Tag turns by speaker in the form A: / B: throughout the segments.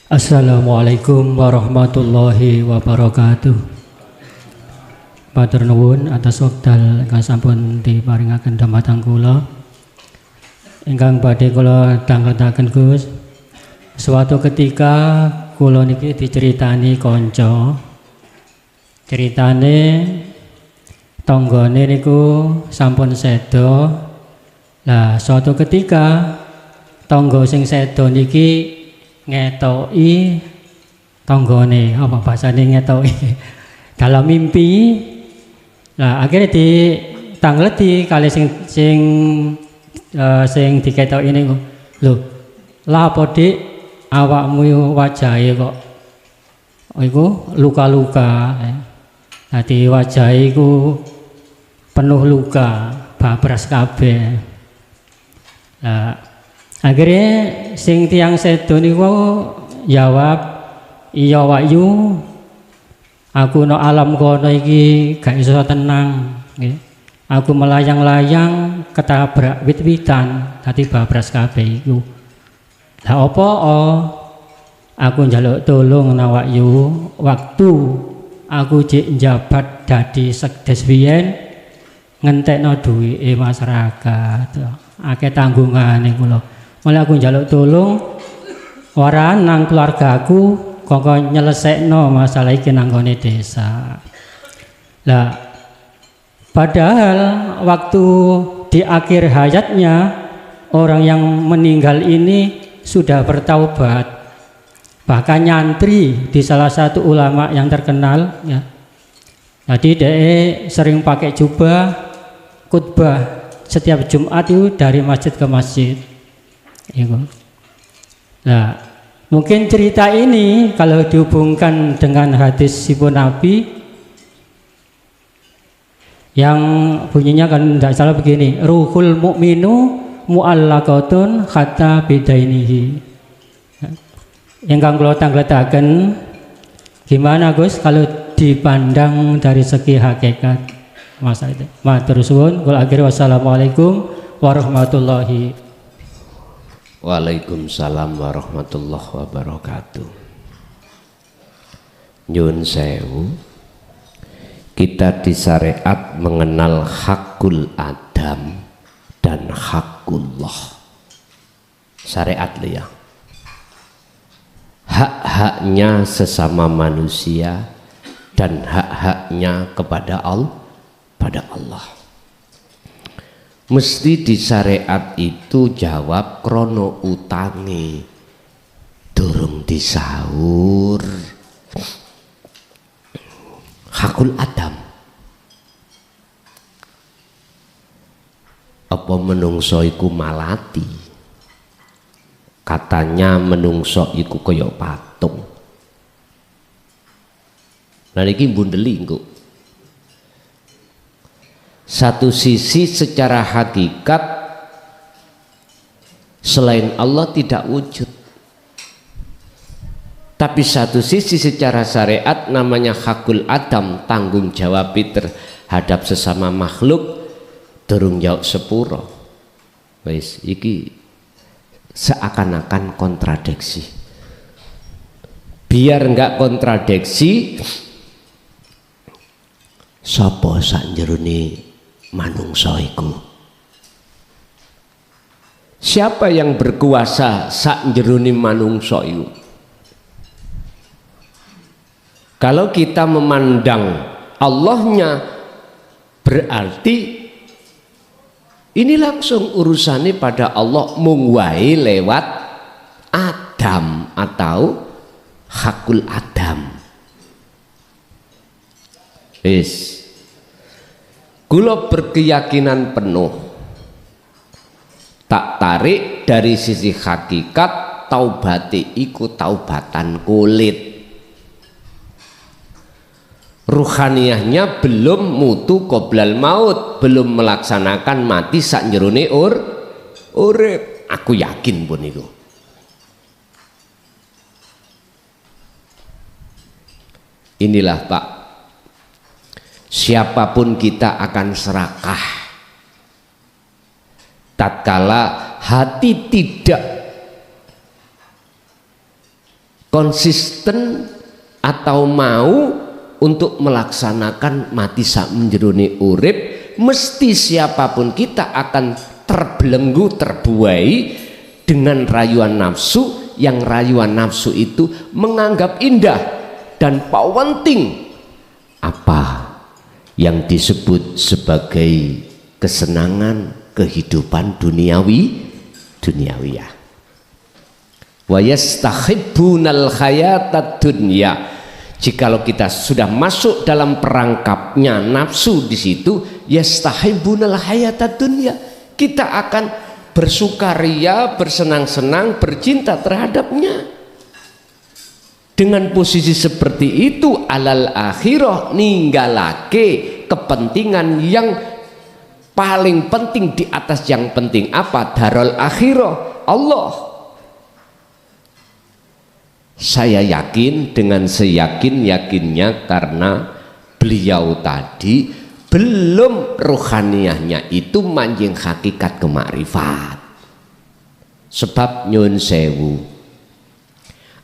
A: Assalamualaikum warahmatullahi wabarakatuh. Matur nuwun atas wekdal ingkang sampun diparingaken dhamateng kula. Ingkang badhe kula dangletaken Gus. Suatu ketika kula niki diceritani kanca. Ceritane tanggane niku sampun sedo. Lah suatu ketika tangga sing sedo niki ngetoki tanggane, apa bahasane ngetoki dalam mimpi. Nah akhirnya ditangleti kali sing diketoki niku. Lho, lha apa Dik awakmu wajahe kok iku luka-luka. Dadi wajahe iku penuh luka, babras kabeh. Nah, akhirnya sing tiang sedo niku jawab, iya Wahyu, aku no alam kono iki gak iso tenang. Aku melayang-layang ketabrak wit-witan, dadi babras kabeh iku. Lah apa aku njaluk tolong nang Wahyu, waktu aku jek njabat dadi sekdes biyen ngentekno duwike masyarakat. Akeh tanggungane kula. Mulai aku njaluk tolong ora nang keluargaku kok nyelesekno masalah iki nang gone desa. Lah padahal waktu di akhir hayatnya orang yang meninggal ini sudah bertaubat. Bahkan nyantri di salah satu ulama yang terkenal ya. Jadi dia sering pakai jubah khutbah setiap Jumat itu dari masjid ke masjid. Nah, mungkin cerita ini kalau dihubungkan dengan hadis sipun Nabi yang bunyinya kan tidak salah begini, ruhul mukminu mu'allaqatun hatta bidainihi. Ingkang kula tangletaken gimana Gus kalau dipandang dari segi hakikat masa itu. Matur suwun, kula akhiri wassalamualaikum warahmatullahi.
B: Waalaikumsalam warahmatullahi wabarakatuh. Nyun sewu, kita di syariat mengenal hakul adam dan hakullah. Syariat ya, hak-haknya sesama manusia dan hak-haknya kepada Allah. Mesti di syariat itu jawab krono utangi durung disaur. Hakul adam. Apa menungso iku malati? Katanya menungso iku kaya patung. Nah iki bundeli engko. Satu sisi secara hakikat selain Allah tidak wujud, tapi satu sisi secara syariat namanya hakul adam, tanggung jawab terhadap sesama makhluk durung jauh sepuro. Wis iki seakan-akan kontradiksi. Biar enggak kontradiksi, sapa sak jerone manungsa iku? Siapa yang berkuasa sak jerone manungsa iku? Kalau kita memandang Allahnya, berarti ini langsung urusannya pada Allah mung wae lewat Adam atau hakul adam. Wis, kula berkeyakinan penuh tak tarik dari sisi hakikat taubati iku taubatan kulit. Ruhaniyahnya belum mutu qoblal maut, belum melaksanakan mati sak jerone urip. Aku yakin pun itu. Inilah Pak, siapapun kita akan serakah tatkala hati tidak konsisten atau mau untuk melaksanakan mati sak menjerone urip, mesti siapapun kita akan terbelenggu, terbuai dengan rayuan nafsu, yang rayuan nafsu itu menganggap indah dan penting apa yang disebut sebagai kesenangan kehidupan duniawiyah. Wa yastahibbunal hayatad dunya. Jikalau kita sudah masuk dalam perangkapnya nafsu di situ, yastahibbunal hayatad dunya, kita akan bersukaria, bersenang-senang, bercinta terhadapnya. Dengan posisi seperti itu, alal akhirah, ninggalake kepentingan yang paling penting di atas yang penting. Apa? Darul akhirah, Allah. Saya yakin dengan seyakin-yakinnya karena beliau tadi belum rohaniyahnya itu manjing hakikat kemakrifat. Sebab nyun sewu,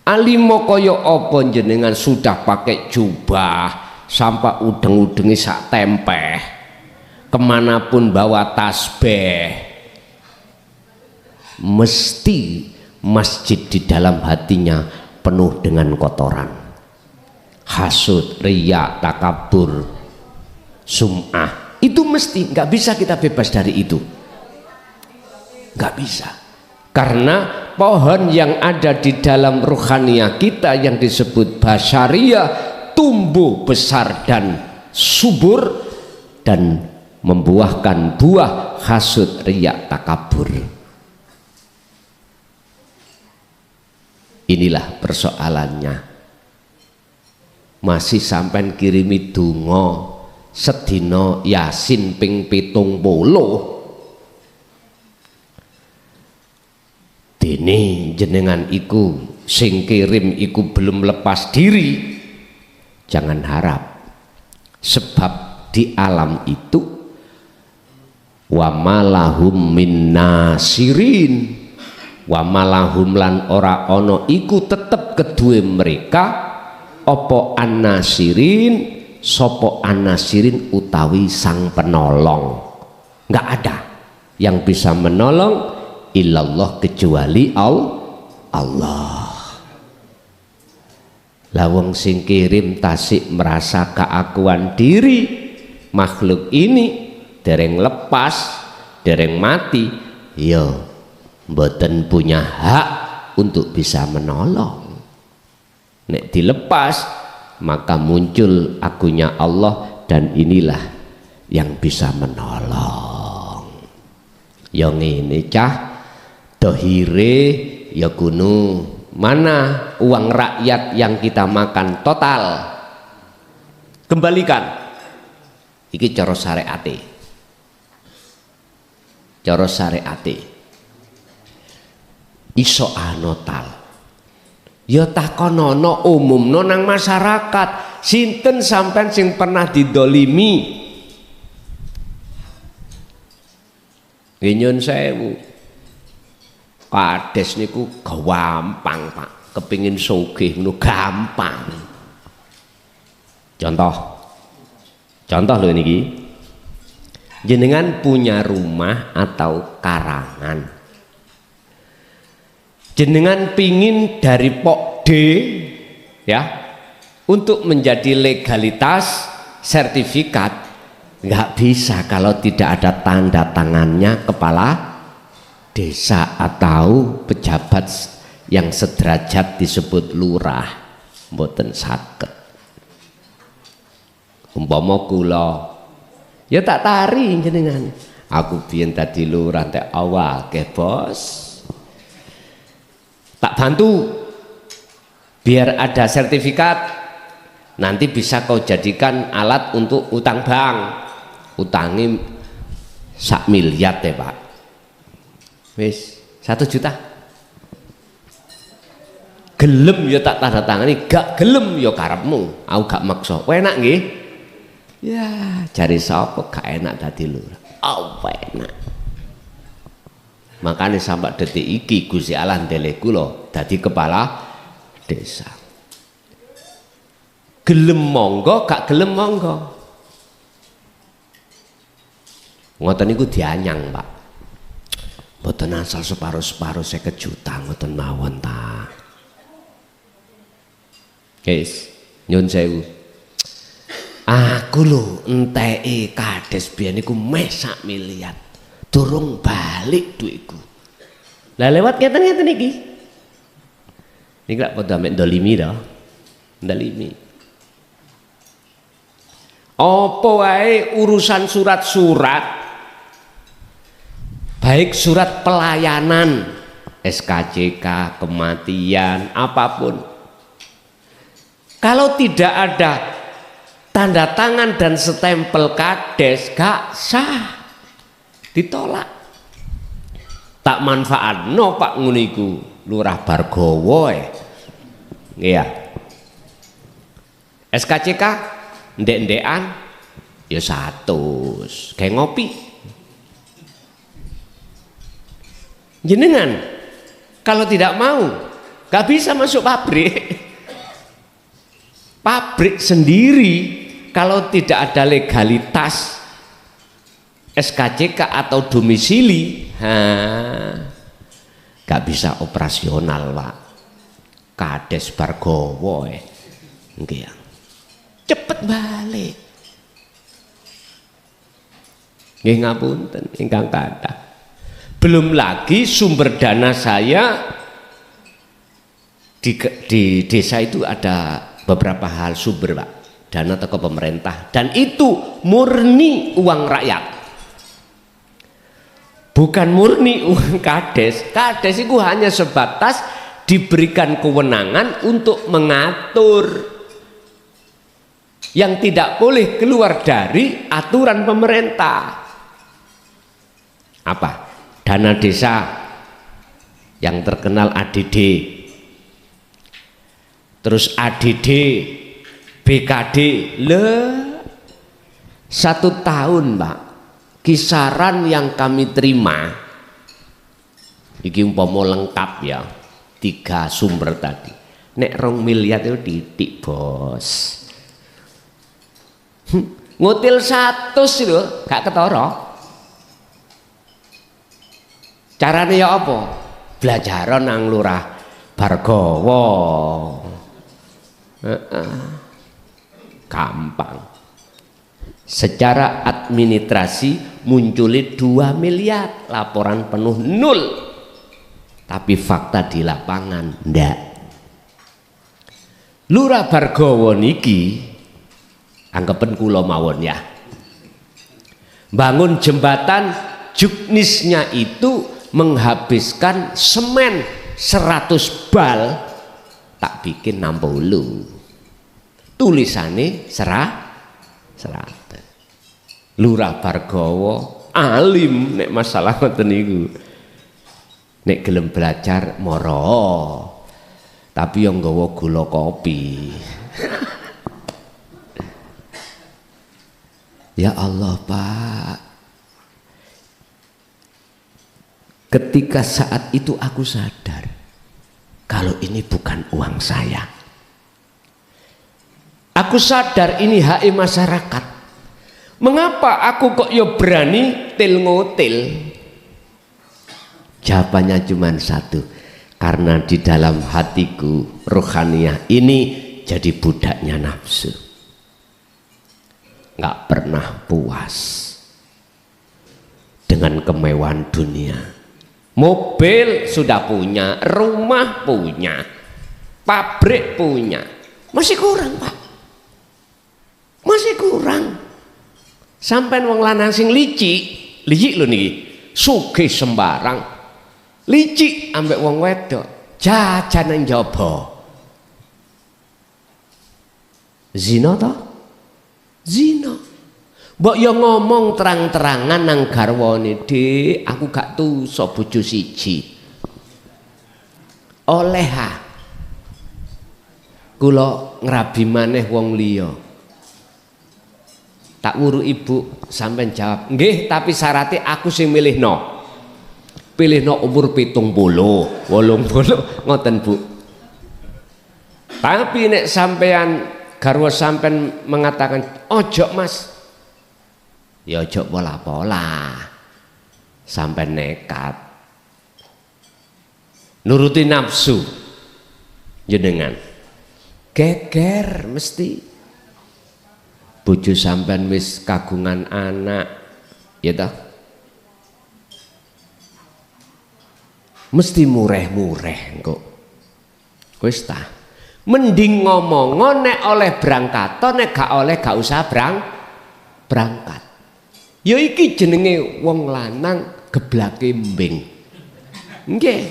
B: alimo koyo opo jenengan sudah pakai jubah sampai udeng-udengi sak tempeh, kemanapun bawa tasbih, mesti masjid di dalam hatinya penuh dengan kotoran, hasud, riya, takabur, sum'ah. Itu mesti, nggak bisa kita bebas dari itu, nggak bisa. Karena pohon yang ada di dalam ruhaniyah kita yang disebut basyariyah tumbuh besar dan subur dan membuahkan buah hasud, riya, takabur. Inilah persoalannya. Masih sampai kirimi donga sedina Yasin ping 70. Dene jenengan iku sing kirim iku belum lepas diri, jangan harap. Sebab di alam itu wa malahum min nasirin, wa malahum lan ora ono iku tetep kedue mereka opo an-nasirin, sopo an-nasirin utawi sang penolong. Nggak ada yang bisa menolong illallah kecuali Allah. Lawang sing kirim tasik merasa keakuan diri, makhluk ini dereng lepas, dereng mati, yo mboten punya hak untuk bisa menolong. Nek dilepas maka muncul akunya Allah, dan inilah yang bisa menolong. Yang ini cah dohire ya kuno, mana uang rakyat yang kita makan total kembalikan. Iki cara syariate, cara syariate iso anotal ya takonono umumno nang masyarakat. Sinten sampean sing pernah didolimi? Nyun sewu, kades niku gampang Pak, kepingin sugih nu gampang. Contoh lho niki, jenengan punya rumah atau karangan, jenengan pingin dari Pok D ya untuk menjadi legalitas sertifikat, nggak bisa kalau tidak ada tanda tangannya kepala desa atau pejabat yang sederajat disebut lurah, mboten saged. Umpama kula ya tak tari jenengan, aku biyen tadi lurah teh awal ke bos, tak bantu biar ada sertifikat, nanti bisa kau jadikan alat untuk utang bank, utangi 1 miliar deh Pak, wis 1 juta, gelem ya tak tanda tangani, gak gelem ya karepmu, aku gak maksa. Enak nggih? Ya cari sapa gak enak dadi lurah, apa enak. Makanya sampai detik iki Gusti Allah ndeleh kula dadi kepala desa. Gelem monggo, gak gelem monggo. Ngoten niku dianyang, Pak. Mboten asal separuh-separuh 50 juta ngoten mawon ta. Guys, nyun sewu. Aku lho enteki kades biyen niku meh 1 miliar. Durung balik duitku. Lah lewat ngeten-ngeten iki. Niki lak padha mek ndolimi to. Ndolimi. Apa wae urusan surat-surat baik surat pelayanan, SKCK, kematian, apapun. Kalau tidak ada tanda tangan dan stempel kades, gak sah, ditolak. Tak manfaatno Pak nguniku Lurah Bargowo ya. SKCK ndek-ndekan ya 100, kayak ngopi. Jenengan kalau tidak mau gak bisa masuk pabrik. Pabrik sendiri kalau tidak ada legalitas SKCK atau domisili, gak bisa operasional, Pak. Kades Bargowo nggih. Cepet balik. Nggih ngapunten ingkang kathah. Belum lagi sumber dana saya di desa itu ada beberapa hal sumber, Pak. Dana toko pemerintah dan itu murni uang rakyat. Bukan murni uang kades. Kades itu hanya sebatas diberikan kewenangan untuk mengatur yang tidak boleh keluar dari aturan pemerintah. Apa? Dana desa yang terkenal ADD, terus ADD, BKD, 1 tahun, Pak. Kisaran yang kami terima, iki umpama lengkap ya, 3 sumber tadi. Nek 2 miliar itu titik, Bos. Ngutil 100 itu gak ketara. Caranya ya apa? Belajaran nang Lurah Bargowo. Gampang. Secara administrasi munculi 2 miliar, laporan penuh 0. Tapi fakta di lapangan ndak. Lurah Bargowo niki anggapan kula mawon ya. Bangun jembatan juknisnya itu menghabiskan semen 100 bal, tak bikin 60. Tulisannya serah. Lurah Bargowo alim nek masalah ngoten niku. Nek gelem belajar moro. Tapi yang nggawa gula kopi. Ya Allah, Pak. Ketika saat itu aku sadar kalau ini bukan uang saya. Aku sadar ini hak masyarakat. Mengapa aku kok ya berani til ngotil? Jawabannya cuma satu, karena di dalam hatiku rohaniah ini jadi budaknya nafsu. Nggak pernah puas dengan kemewahan dunia. Mobil sudah punya, rumah punya, pabrik punya, masih kurang, Pak. Masih kurang. Sampai wong lanang sing licik lho niki, sugih sembarang, licik ambek wong wedok, jajan nang jaba. Zina toh? Zina. Mbok yo ngomong terang-terangan nang garwane, Dik, aku gak tuso bojo siji. Oleh kula ngrabi maneh wong liya. Tak wuru ibu sampean jawab, nggih, tapi syaratnya aku sing milihno. Pilihno umur 70, 80, ngoten Bu. Tapi nek sampean garwa sampean mengatakan ojo mas, ya ojo pola-pola, sampai nekat nuruti nafsu jenengan geger mesti. Bojo sampean wis kagungan anak ya toh, mesti mureh-mureh kok wis ta, mending ngomong nek oleh berangkat nek gak oleh gak usah berangkat. Ya iki jenenge wong lanang geblake mbing nggih,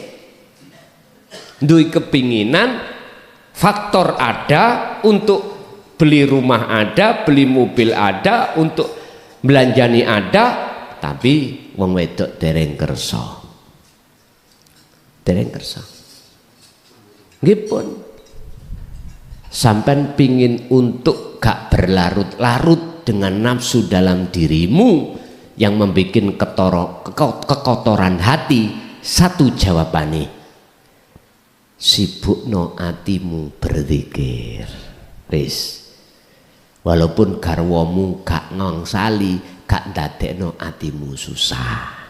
B: duwe kepinginan, faktor ada untuk beli rumah ada, beli mobil ada, untuk belanjani ada, tapi wong wedok dereng kersa. Dereng kersa. Nggih pun. Sampean pingin untuk gak berlarut-larut dengan nafsu dalam dirimu yang membuat kekotoran hati, satu jawabannya, sibukno atimu berzikir. Wis. Walaupun garwamu gak ngongsali, gak ndadekno atimu susah.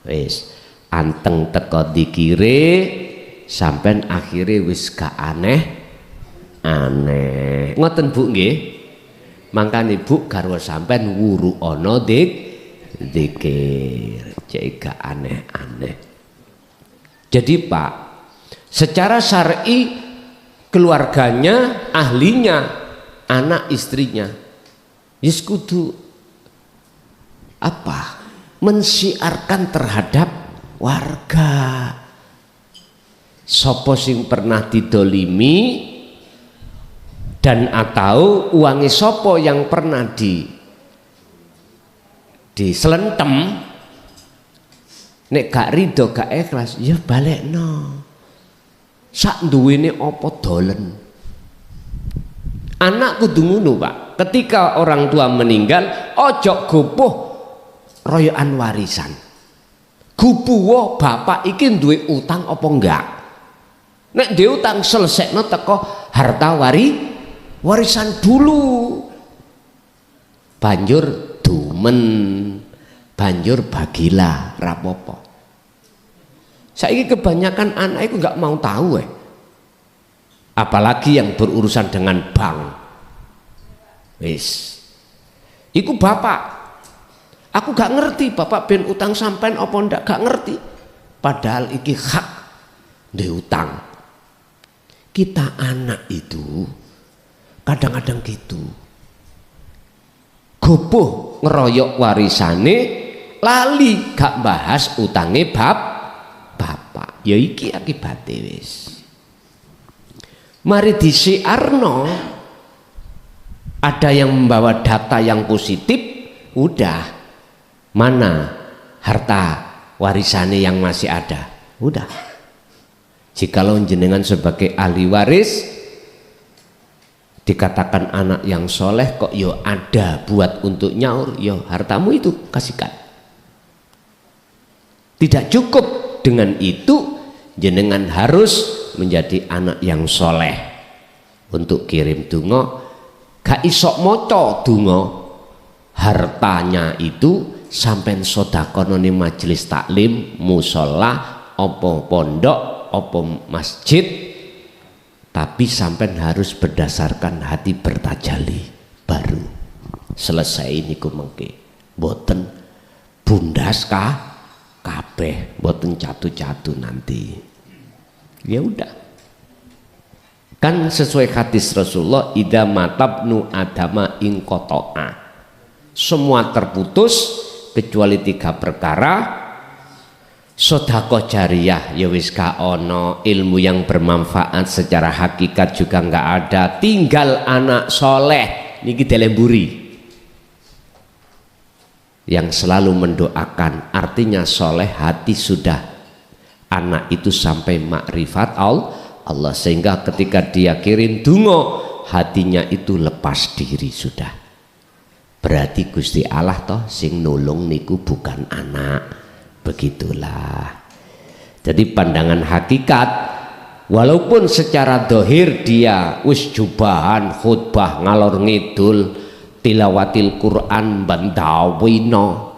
B: Wis anteng teko dikire, sampean akhire wis gak aneh. Ngoten Bu nggih. Mangkane Bu garwa sampean wuru ana zikir, cek gak aneh-aneh. Jadi Pak, secara syar'i keluarganya, ahlinya, anak istrinya yes kudu apa, mensiarkan terhadap warga. Sopo sing pernah didolimi dan atau uangi sopo yang pernah diselentem, nek gak rido gak ikhlas ya balekno. Sak duwene apa dolen. Anak kudu ngono Pak, ketika orang tua meninggal ojo gopoh royokan warisan. Gupuwo bapak iki duwe utang apa enggak? Nek dia utang selesekno teko harta warisan dulu. Banjur dumen, banjur bagilah rapopo. Saiki kebanyakan anak itu enggak mau tahu apalagi yang berurusan dengan bank. Wis iku bapak, aku gak ngerti bapak ben utang sampean apa ndak, gak ngerti, padahal iki hak ndek utang. Kita anak itu kadang-kadang gitu, gopoh ngeroyok warisane, lali gak bahas utange bapak. Ya iki akibate wis. Mari disiarno, ada yang membawa data yang positif, udah mana harta warisannya yang masih ada, udah. Jikalau jenengan sebagai ahli waris dikatakan anak yang soleh kok yo ada buat untuk nyaur, yo hartamu itu kasihkan. Tidak cukup dengan itu, jenengan harus menjadi anak yang soleh. Untuk kirim dungo gak isok moco dungo, hartanya itu sampai sodakononi majelis taklim, musola, opo pondok, opo masjid, tapi sampai harus berdasarkan hati bertajali baru selesai niku mengke. Boten bundas kabeh, boten catu-catu nanti. Ya udah, kan sesuai hadis Rasulullah, idza matabnu adama inqata'a, semua terputus kecuali 3 perkara. Sedekah jariyah ya wis gak ono, ilmu yang bermanfaat secara hakikat juga nggak ada, tinggal anak soleh niki delemburi yang selalu mendoakan. Artinya soleh hati sudah, anak itu sampai makrifat Allah, sehingga ketika dia kirim dungo hatinya itu lepas diri sudah. Berarti Gusti Allah toh sing nulung niku bukan anak. Begitulah. Jadi pandangan hakikat walaupun secara dohir dia wis jubahan khutbah ngalor ngidul tilawatil Quran bandawino,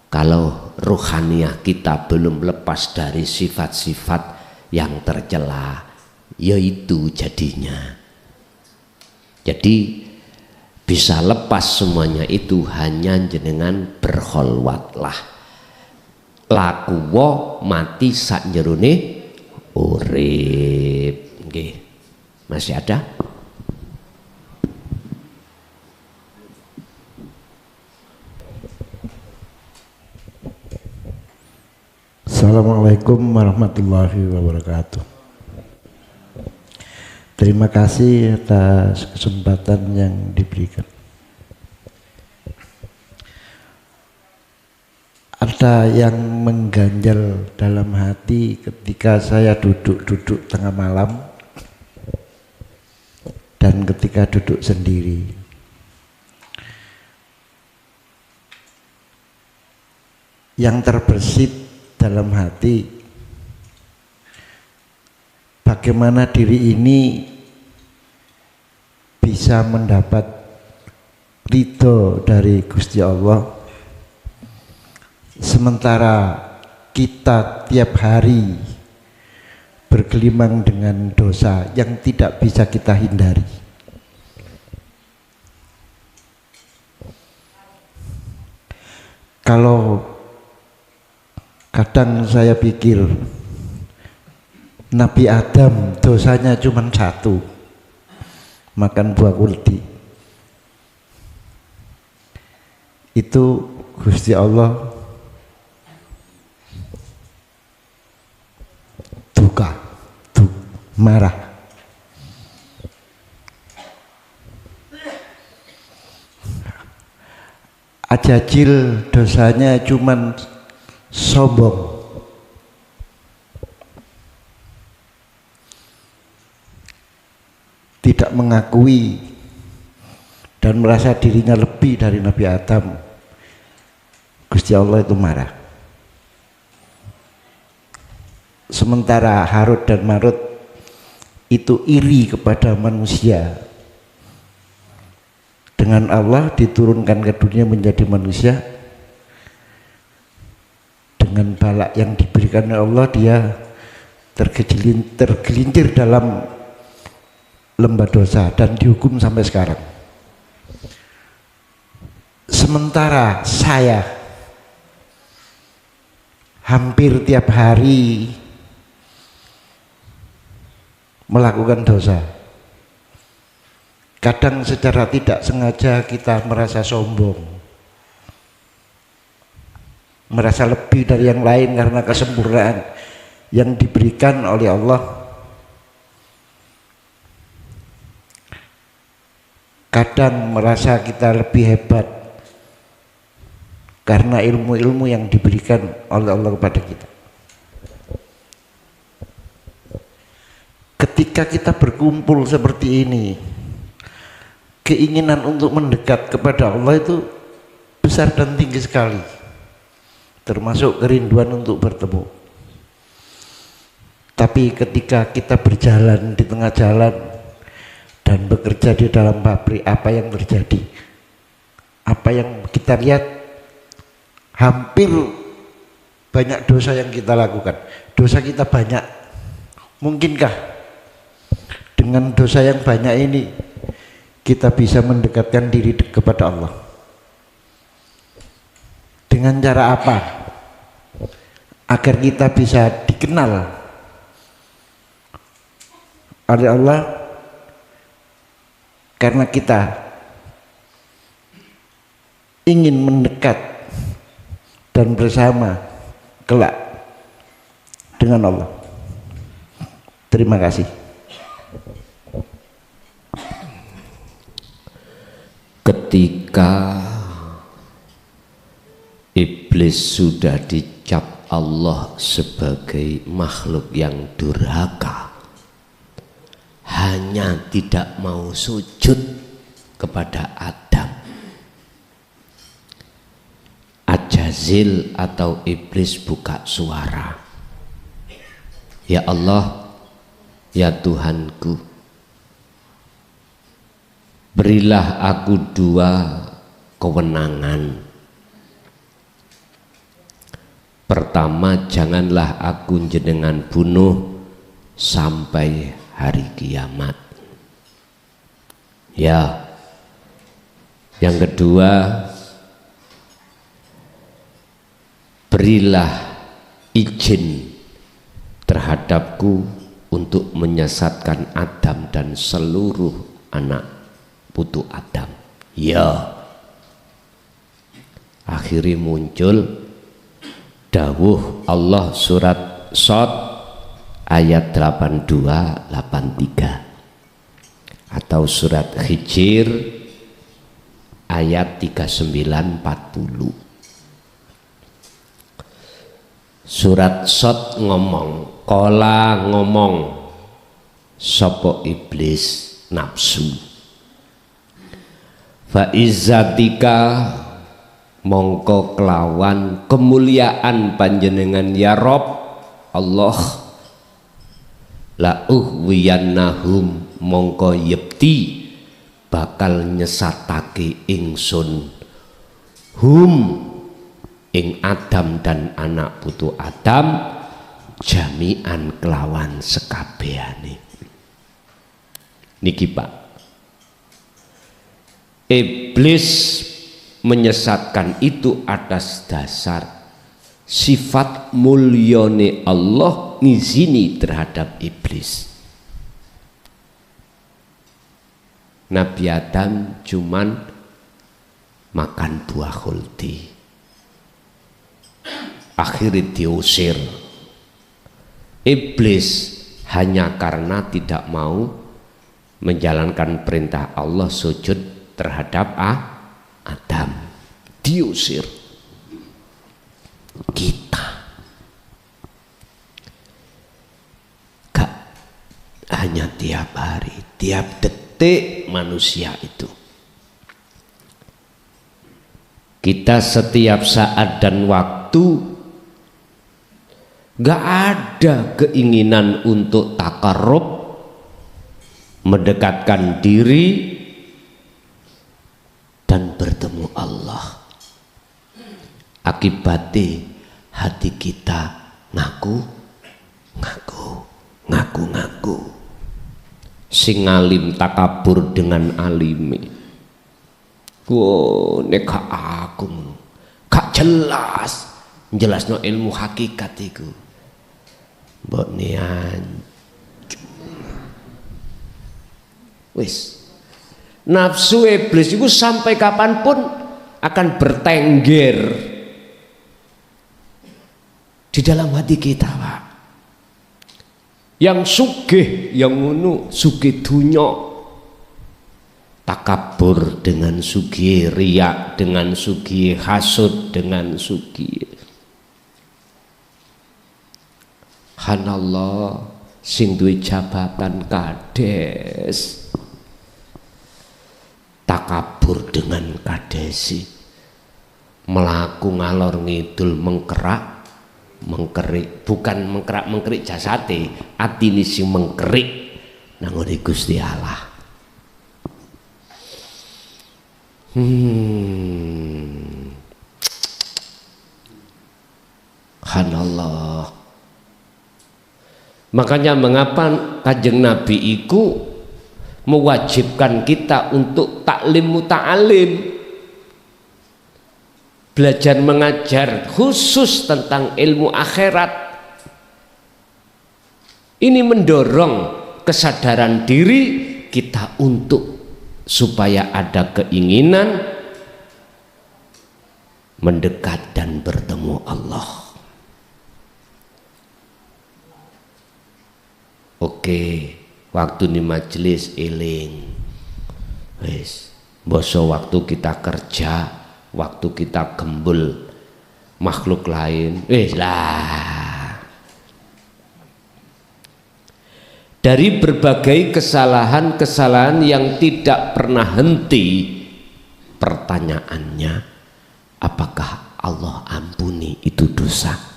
B: kalau ruhaniyah kita belum lepas dari sifat-sifat yang tercela, yaitu jadinya. Jadi bisa lepas semuanya itu hanya jenengan berkholwatlah. Laku wo mati sak jerone urip. Nggih. Masih ada?
C: Assalamualaikum warahmatullahi wabarakatuh. Terima kasih atas kesempatan yang diberikan. Ada yang mengganjal dalam hati ketika saya duduk tengah malam dan ketika duduk sendiri. Yang terbersit dalam hati, bagaimana diri ini bisa mendapat ridho dari Gusti Allah, sementara kita tiap hari bergelimang dengan dosa yang tidak bisa kita hindari. Kalau kadang saya pikir Nabi Adam dosanya cuma satu, makan buah kuldi. Itu Gusti Allah marah. Ajajil dosanya cuma sombong. Tidak mengakui dan merasa dirinya lebih dari Nabi Adam. Gusti Allah itu marah. Sementara Harut dan Marut itu iri kepada manusia. Dengan Allah diturunkan ke dunia menjadi manusia. Dengan balak yang diberikan oleh Allah, dia tergelincir dalam lembah dosa dan dihukum sampai sekarang. Sementara saya hampir tiap hari melakukan dosa. Kadang secara tidak sengaja kita merasa sombong, merasa lebih dari yang lain karena kesempurnaan yang diberikan oleh Allah. Kadang merasa kita lebih hebat karena ilmu-ilmu yang diberikan oleh Allah kepada kita. Ketika kita berkumpul seperti ini, keinginan untuk mendekat kepada Allah itu besar dan tinggi sekali, termasuk kerinduan untuk bertemu. Tapi ketika kita berjalan di tengah jalan dan bekerja di dalam pabrik, apa yang terjadi? Apa yang kita lihat? Hampir banyak dosa yang kita lakukan. Dosa kita banyak. Mungkinkah dengan dosa yang banyak ini kita bisa mendekatkan diri kepada Allah? Dengan cara apa? Agar kita bisa dikenal oleh Allah, karena kita ingin mendekat dan bersama kelak dengan Allah. Terima kasih.
B: Ketika iblis sudah dicap Allah sebagai makhluk yang durhaka, hanya tidak mau sujud kepada Adam, Ajazil atau iblis buka suara, ya Allah, ya Tuhanku, berilah aku dua kewenangan. Pertama, janganlah aku jenengan bunuh sampai hari kiamat. Ya. Yang kedua, berilah izin terhadapku untuk menyesatkan Adam dan seluruh anak putu Adam. Ya. Akhirnya muncul dawuh Allah surat Shad ayat 82-83 atau surat Hijr ayat 39-40. Surat Shad ngomong, kola ngomong sopo iblis nafsu, fa izzatika mongko kelawan kemuliaan panjenengan ya Rob Allah, la uhwiyannahum mongko yepti bakal nyesatake ingsun hum ing Adam dan anak putu Adam jami'an kelawan sekabehane. Niki Pak, iblis menyesatkan itu atas dasar sifat mulyane Allah ngizini terhadap iblis. Nabi Adam cuman makan buah khuldi, akhirnya diusir. Iblis hanya karena tidak mau menjalankan perintah Allah sujud terhadap Adam, diusir. Kita gak hanya tiap hari, tiap detik manusia itu, kita setiap saat dan waktu gak ada keinginan untuk takarrub, mendekatkan diri dan bertemu Allah. Akibatnya hati kita ngaku sing alim takabur dengan alimi. Wow, nek aku gak jelas jelasno ilmu hakikat iku mbok nian wis. Nafsu iblis itu sampai kapanpun akan bertengger di dalam hati kita, Pak. Yang sugih, yang ngono sugih dunya, takabur dengan sugih, riak dengan sugih, hasud dengan sugih. Hanallah, sing duwe jabatan kades takabur dengan kadesi, melaku ngalor ngidul mengkerik, bukan mengkerik jasate, atine sing mengkerik nang ngene Gusti Allah. Subhanallah. Makanya mengapa Kanjeng Nabi iku mewajibkan kita untuk taklim muta'alim, belajar mengajar khusus tentang ilmu akhirat. Ini mendorong kesadaran diri kita untuk supaya ada keinginan mendekat dan bertemu Allah. Oke, waktu di majelis eling, wis, boso waktu kita kerja, waktu kita gembul makhluk lain, wis lah. Dari berbagai kesalahan-kesalahan yang tidak pernah henti, pertanyaannya, apakah Allah ampuni itu dosa?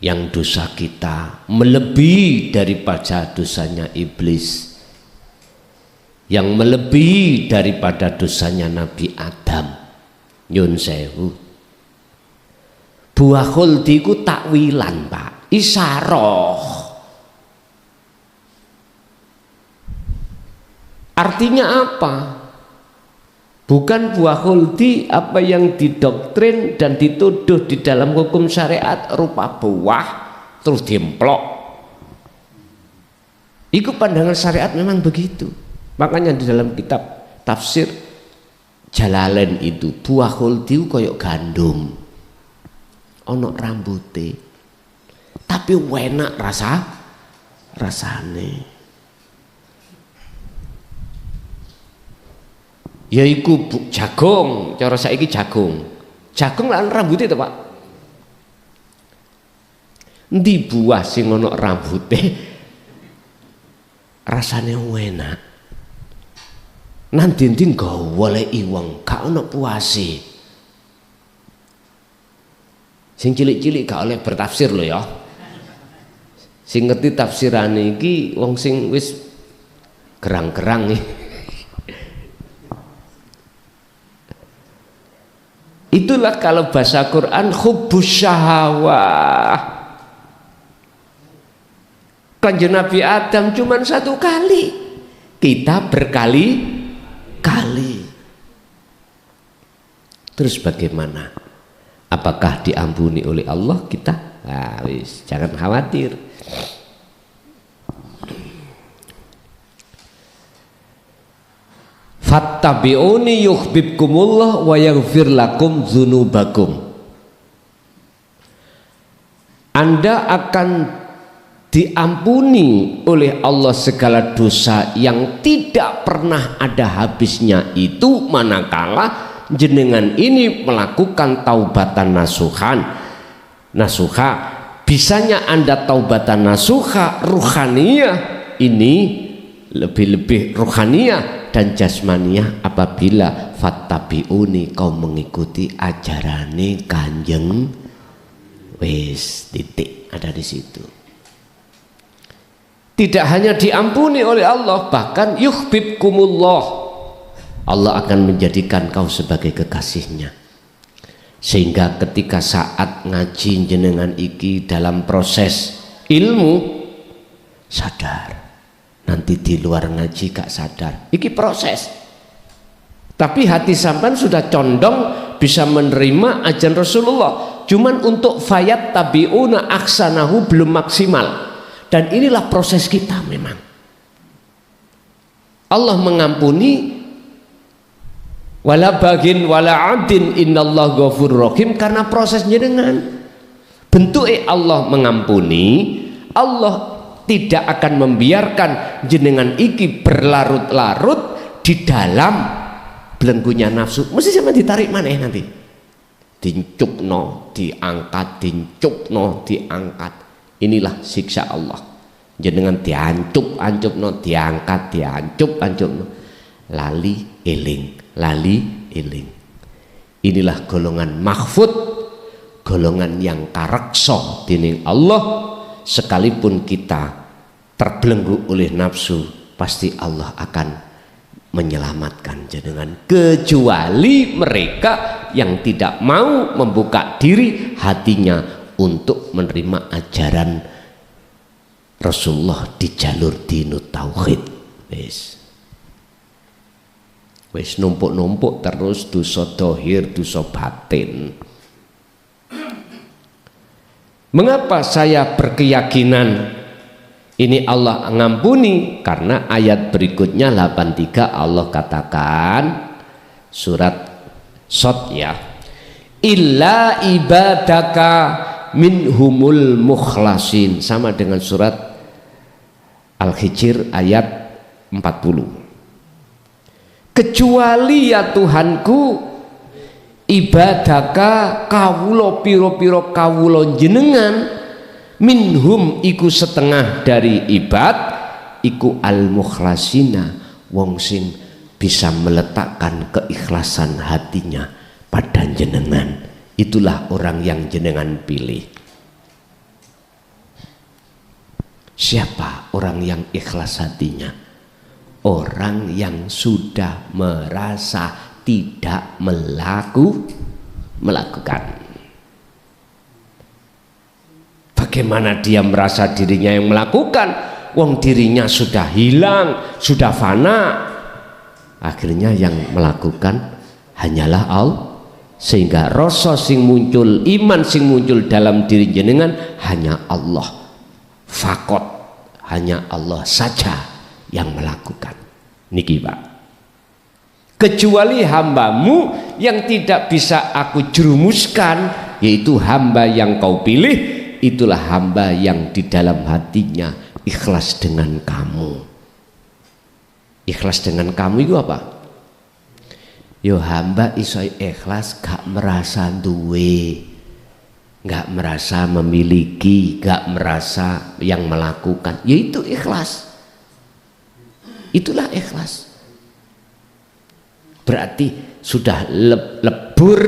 B: yang dosa kita melebihi daripada dosanya iblis, yang melebihi daripada dosanya Nabi Adam. Nyun sewu, buah khuldi ku takwilan Pak, isaroh. Artinya apa? Bukan buah khuldi apa yang didoktrin dan dituduh di dalam hukum syariat rupa buah terus diemplok. Itu pandangan syariat memang begitu. Makanya di dalam kitab tafsir Jalalain itu buah khuldi koyok gandum, ono rambute, tapi enak rasane. Yaiku jagung, cara saiki jagung lan rambutnya itu Pak. Endi buah sing ono rambutnya rasanya enak. Nanti nggawa oleh iwang gak ono puase. Sing cilik-cilik gak oleh bertafsir loh ya. Sing ngerti tafsirane iki wong sing wis gerang-gerang nih. Itulah kalau bahasa Quran hubbus syahawah. Kanjeng Nabi Adam cuma satu kali, kita berkali-kali. Terus bagaimana? Apakah diampuni oleh Allah kita? Nah, wis, jangan khawatir. Fattabi'uni yuhibbukumullah wa yaghfir lakum dzunubakum. Anda akan diampuni oleh Allah segala dosa yang tidak pernah ada habisnya itu manakala jenengan ini melakukan taubatan nasuha. Bisanya Anda taubatan nasuha ruhaniyah ini lebih-lebih ruhaniyah dan jasmaniyah apabila fattabi'uni, kau mengikuti ajarane Kanjeng. Wis, titik ada di situ. Tidak hanya diampuni oleh Allah, bahkan yuhibbukumullah, Allah akan menjadikan kau sebagai kekasihnya. Sehingga ketika saat ngaji jenengan iki dalam proses ilmu sadar, nanti di luar ngaji gak sadar, iki proses. Tapi hati sampean sudah condong bisa menerima ajaran Rasulullah. Cuman untuk fayat tabiuna aksanahu belum maksimal. Dan inilah proses kita memang. Allah mengampuni wala bagin wala adin innallah ghafurur rahim karena prosesnya dengan bentuknya Allah mengampuni. Allah tidak akan membiarkan jenengan iki berlarut-larut di dalam belenggunya nafsu. Mesti sama ditarik mana nanti, dincupno diangkat, dincupno diangkat. Inilah siksa Allah. Jenengan diancup-ancupno, diangkat, diancup-ancupno, lali eling, lali eling. Inilah golongan mahfud, golongan yang kareksa dening Allah. Sekalipun kita terbelenggu oleh nafsu, pasti Allah akan menyelamatkan jenengan, kecuali mereka yang tidak mau membuka diri hatinya untuk menerima ajaran Rasulullah di jalur dinut tauhid. Wis numpuk-numpuk terus dosa dohir, dosa batin. Mengapa saya berkeyakinan ini Allah ngampuni? Karena ayat berikutnya 83 Allah katakan, surat Shad ya, illa ibadaka minhumul mukhlasin, sama dengan surat Al-Hijr ayat 40. Kecuali ya Tuhanku, ibadaka kawulo piro-piro kawulo jenengan, minhum iku setengah dari ibad, iku al-mukhlasina, wong sing bisa meletakkan keikhlasan hatinya pada jenengan. Itulah orang yang jenengan pilih. Siapa orang yang ikhlas hatinya? Orang yang sudah merasa tidak melakukan. Bagaimana dia merasa dirinya yang melakukan? Wong dirinya sudah hilang, sudah fana. Akhirnya yang melakukan hanyalah Allah. Sehingga rasa sing muncul, iman sing muncul dalam diri jenengan hanya Allah. Fakot, hanya Allah saja yang melakukan. Niki Pak. Kecuali hambamu yang tidak bisa aku jerumuskan, yaitu hamba yang kau pilih, itulah hamba yang di dalam hatinya ikhlas dengan kamu. Ikhlas dengan kamu itu apa? Yo hamba iso ikhlas gak merasa duwe, gak merasa memiliki, gak merasa yang melakukan, yaitu ikhlas. Itulah ikhlas. Berarti sudah lebur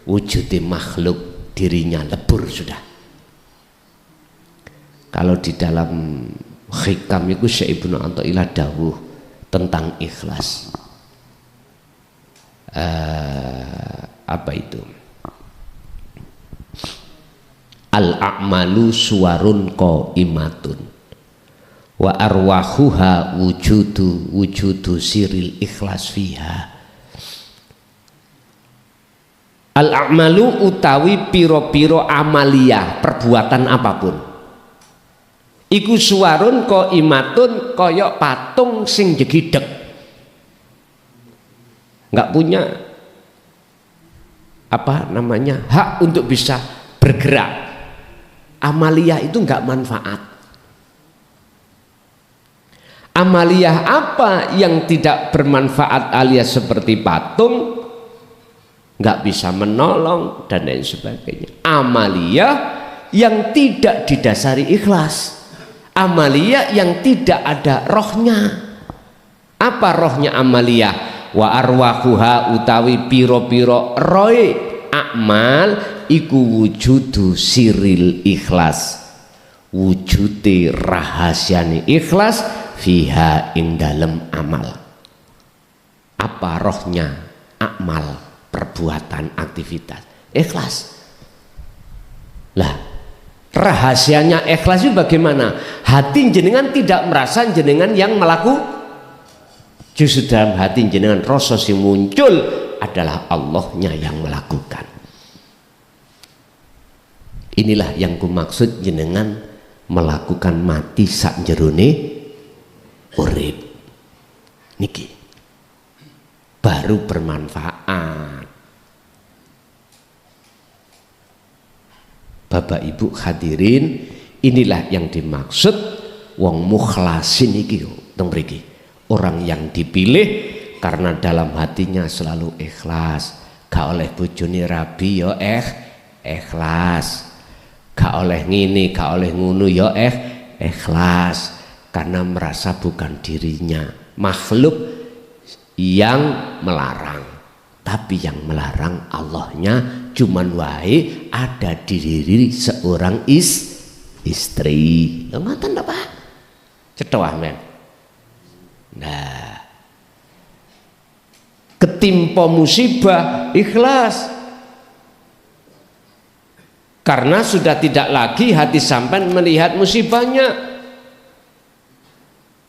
B: wujudi makhluk, dirinya lebur sudah. Kalau di dalam hikam itu Syekh Ibnu Athaillah dawuh tentang ikhlas. Apa itu? Al-a'malu suwarun qaimatun wa arwahuha wujudu siril ikhlas fiha. Al-a'malu utawi piro-piro amaliyah, perbuatan apapun, iku suwarun qaimatun koyok patung sing jegideg, nggak punya apa namanya hak untuk bisa bergerak. Amaliyah itu nggak manfaat. Amaliyah apa yang tidak bermanfaat alias seperti patung, nggak bisa menolong dan lain sebagainya. Amaliyah yang tidak didasari ikhlas, amaliyah yang tidak ada rohnya. Apa rohnya amaliyah? Wa arwahuha utawi piro-piro roe akmal iku wujudu siril ikhlas, wujude rahasiane ikhlas fiha ing dalem amal. Apa rohnya akmal, perbuatan, aktivitas? Ikhlas. Lah rahasianya ikhlas itu bagaimana? Hati jenengan tidak merasa jenengan yang melakukan. Justru dalam hati jenengan rasa yang muncul adalah Allahnya yang melakukan. Inilah yang kumaksud jenengan melakukan mati sak jerone urip. Niki baru bermanfaat. Bapak Ibu hadirin, inilah yang dimaksud wong mukhlasin iki teng mriki. Orang yang dipilih karena dalam hatinya selalu ikhlas. Gak oleh bojone rabi ya ikhlas, gak oleh ngini, gak oleh ngunu ya ikhlas, karena merasa bukan dirinya makhluk yang melarang, tapi yang melarang Allahnya. Cuman wae ada di diri seorang istri. Lho ngoten apa? Cetha men. Nah, ketimpa musibah ikhlas karena sudah tidak lagi hati sampean melihat musibahnya,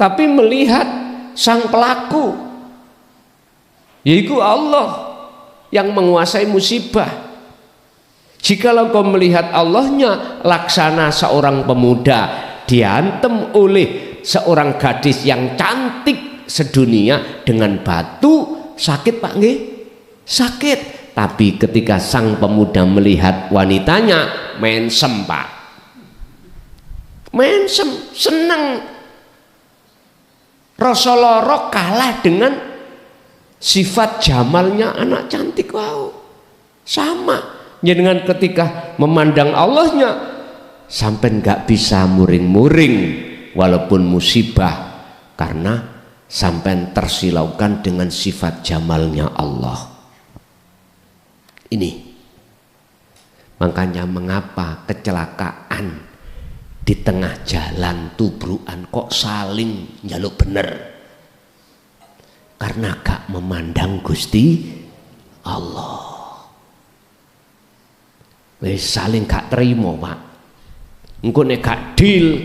B: tapi melihat sang pelaku, yaitu Allah yang menguasai musibah. Jikalau kau melihat Allahnya, laksana seorang pemuda diantem oleh seorang gadis yang cantik sedunia dengan batu, sakit Pak nggih? Sakit. Tapi ketika sang pemuda melihat wanitanya, mensem Pak, mensem, seneng. Rasulullah kalah dengan sifat jamalnya anak cantik. Wow, sama. Dengan ketika memandang Allahnya, sampai nggak bisa muring-muring walaupun musibah, karena sampai tersilaukan dengan sifat jamalnya Allah. Ini makanya mengapa kecelakaan di tengah jalan tubrukan kok saling njaluk bener karena gak memandang Gusti Allah. Wis saling gak terima Pak, engko nek gak deal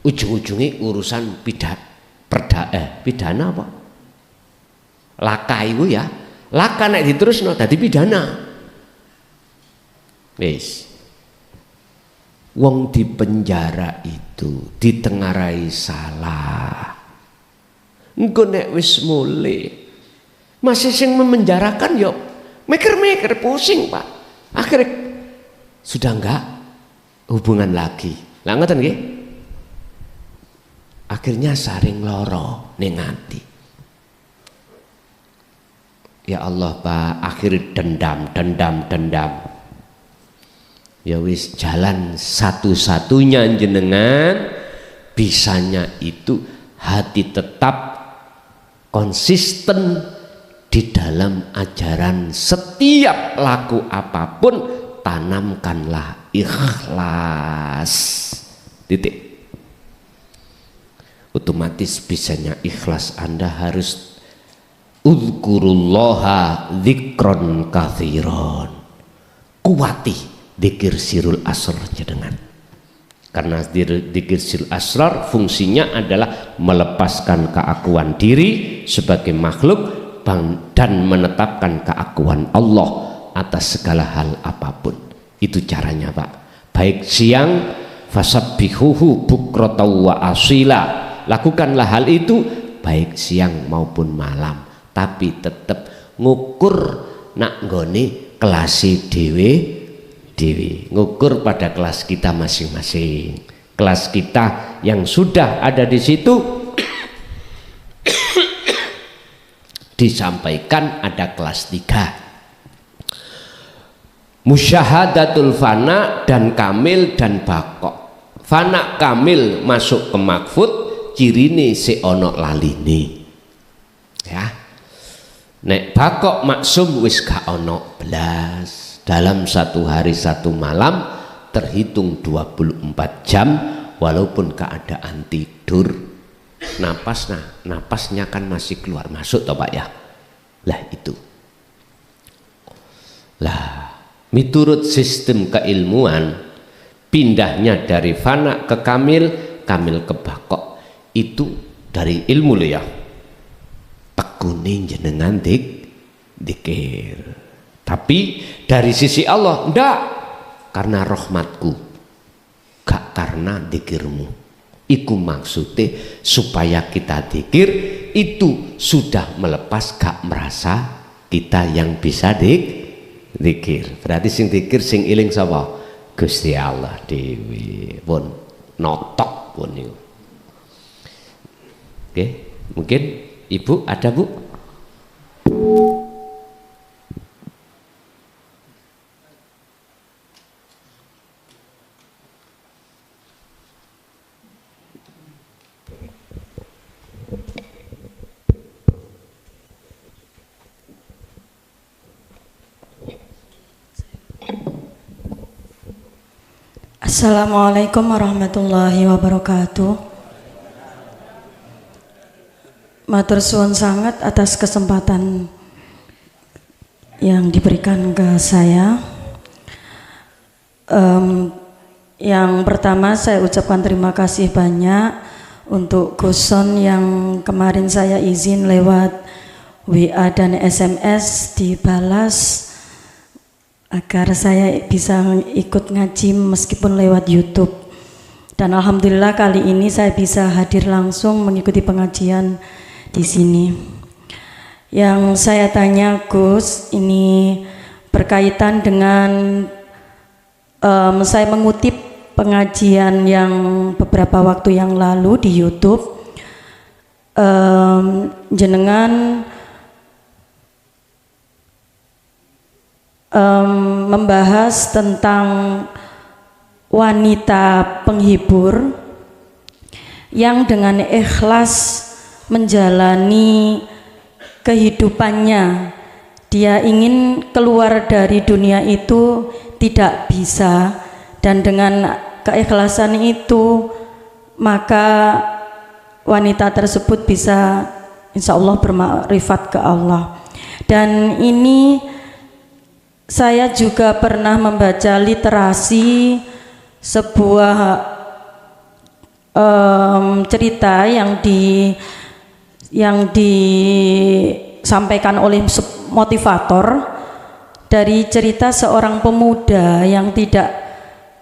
B: ujung-ujungnya urusan pidana apa laka itu ya, laka nek diterusno dadi pidana. Wis wong di penjara itu ditengarai salah, engko nek wis mulai masih sing memenjarakan yo mikir-mikir pusing Pak, akhirnya sudah enggak hubungan lagi lah ngoten nggih, akhirnya saring loro ning ati. Ya Allah Pak, akhir dendam. Ya wis jalan satu-satunya jenengan bisanya itu hati tetap konsisten di dalam ajaran, setiap laku apapun tanamkanlah ikhlas. Titik. Otomatis bisanya ikhlas Anda harus uzkurullaha dzikron katsiron. Kuwati dzikir sirul asrar jenengan. Karena dzikir sirul asrar fungsinya adalah melepaskan keakuan diri sebagai makhluk dan menetapkan keakuan Allah atas segala hal apapun. Itu caranya Pak. Baik siang fasabbihuhu bukratan wa asila. Lakukanlah hal itu baik siang maupun malam, tapi tetap ngukur nak nggone kelas dhewe, ngukur pada kelas kita masing-masing. Kelas kita yang sudah ada di situ disampaikan ada kelas 3 musyahadatul fana dan kamil dan bakok. Fana kamil masuk ke makfud, cirine si ono laline ya. Nek bakok maksum wis gak ono belas. Dalam satu hari satu malam terhitung 24 jam walaupun keadaan tidur. Napasnya kan masih keluar masuk toh Pak ya. Lah itu. Lah miturut sistem keilmuan pindahnya dari fana ke kamil, kamil ke bakok itu dari ilmu lo ya. Tekune jenengan dikir. Tapi dari sisi Allah ndak, karena rahmatku, gak karena dikirmu. Iku maksudnya supaya kita dikir itu sudah melepas, gak merasa kita yang bisa dikir. Berarti sing dikir sing iling sapa? Gusti Allah dewi. Pun notok pun niku. Oke, mungkin Ibu ada Bu?
D: Assalamualaikum warahmatullahi wabarakatuh. Matur suwun sangat atas kesempatan yang diberikan ke saya. Yang pertama saya ucapkan terima kasih banyak untuk Guson yang kemarin saya izin lewat WA dan SMS dibalas agar saya bisa ikut ngaji meskipun lewat YouTube. Dan alhamdulillah kali ini saya bisa hadir langsung mengikuti pengajian di sini. Yang saya tanya Gus, ini berkaitan dengan saya mengutip pengajian yang beberapa waktu yang lalu di YouTube. Jenengan membahas tentang wanita penghibur yang dengan ikhlas menjalani kehidupannya. Dia ingin keluar dari dunia itu tidak bisa, dan dengan keikhlasan itu, maka wanita tersebut bisa insya Allah bermakrifat ke Allah. Dan ini saya juga pernah membaca literasi sebuah cerita yang disampaikan oleh motivator dari cerita seorang pemuda yang tidak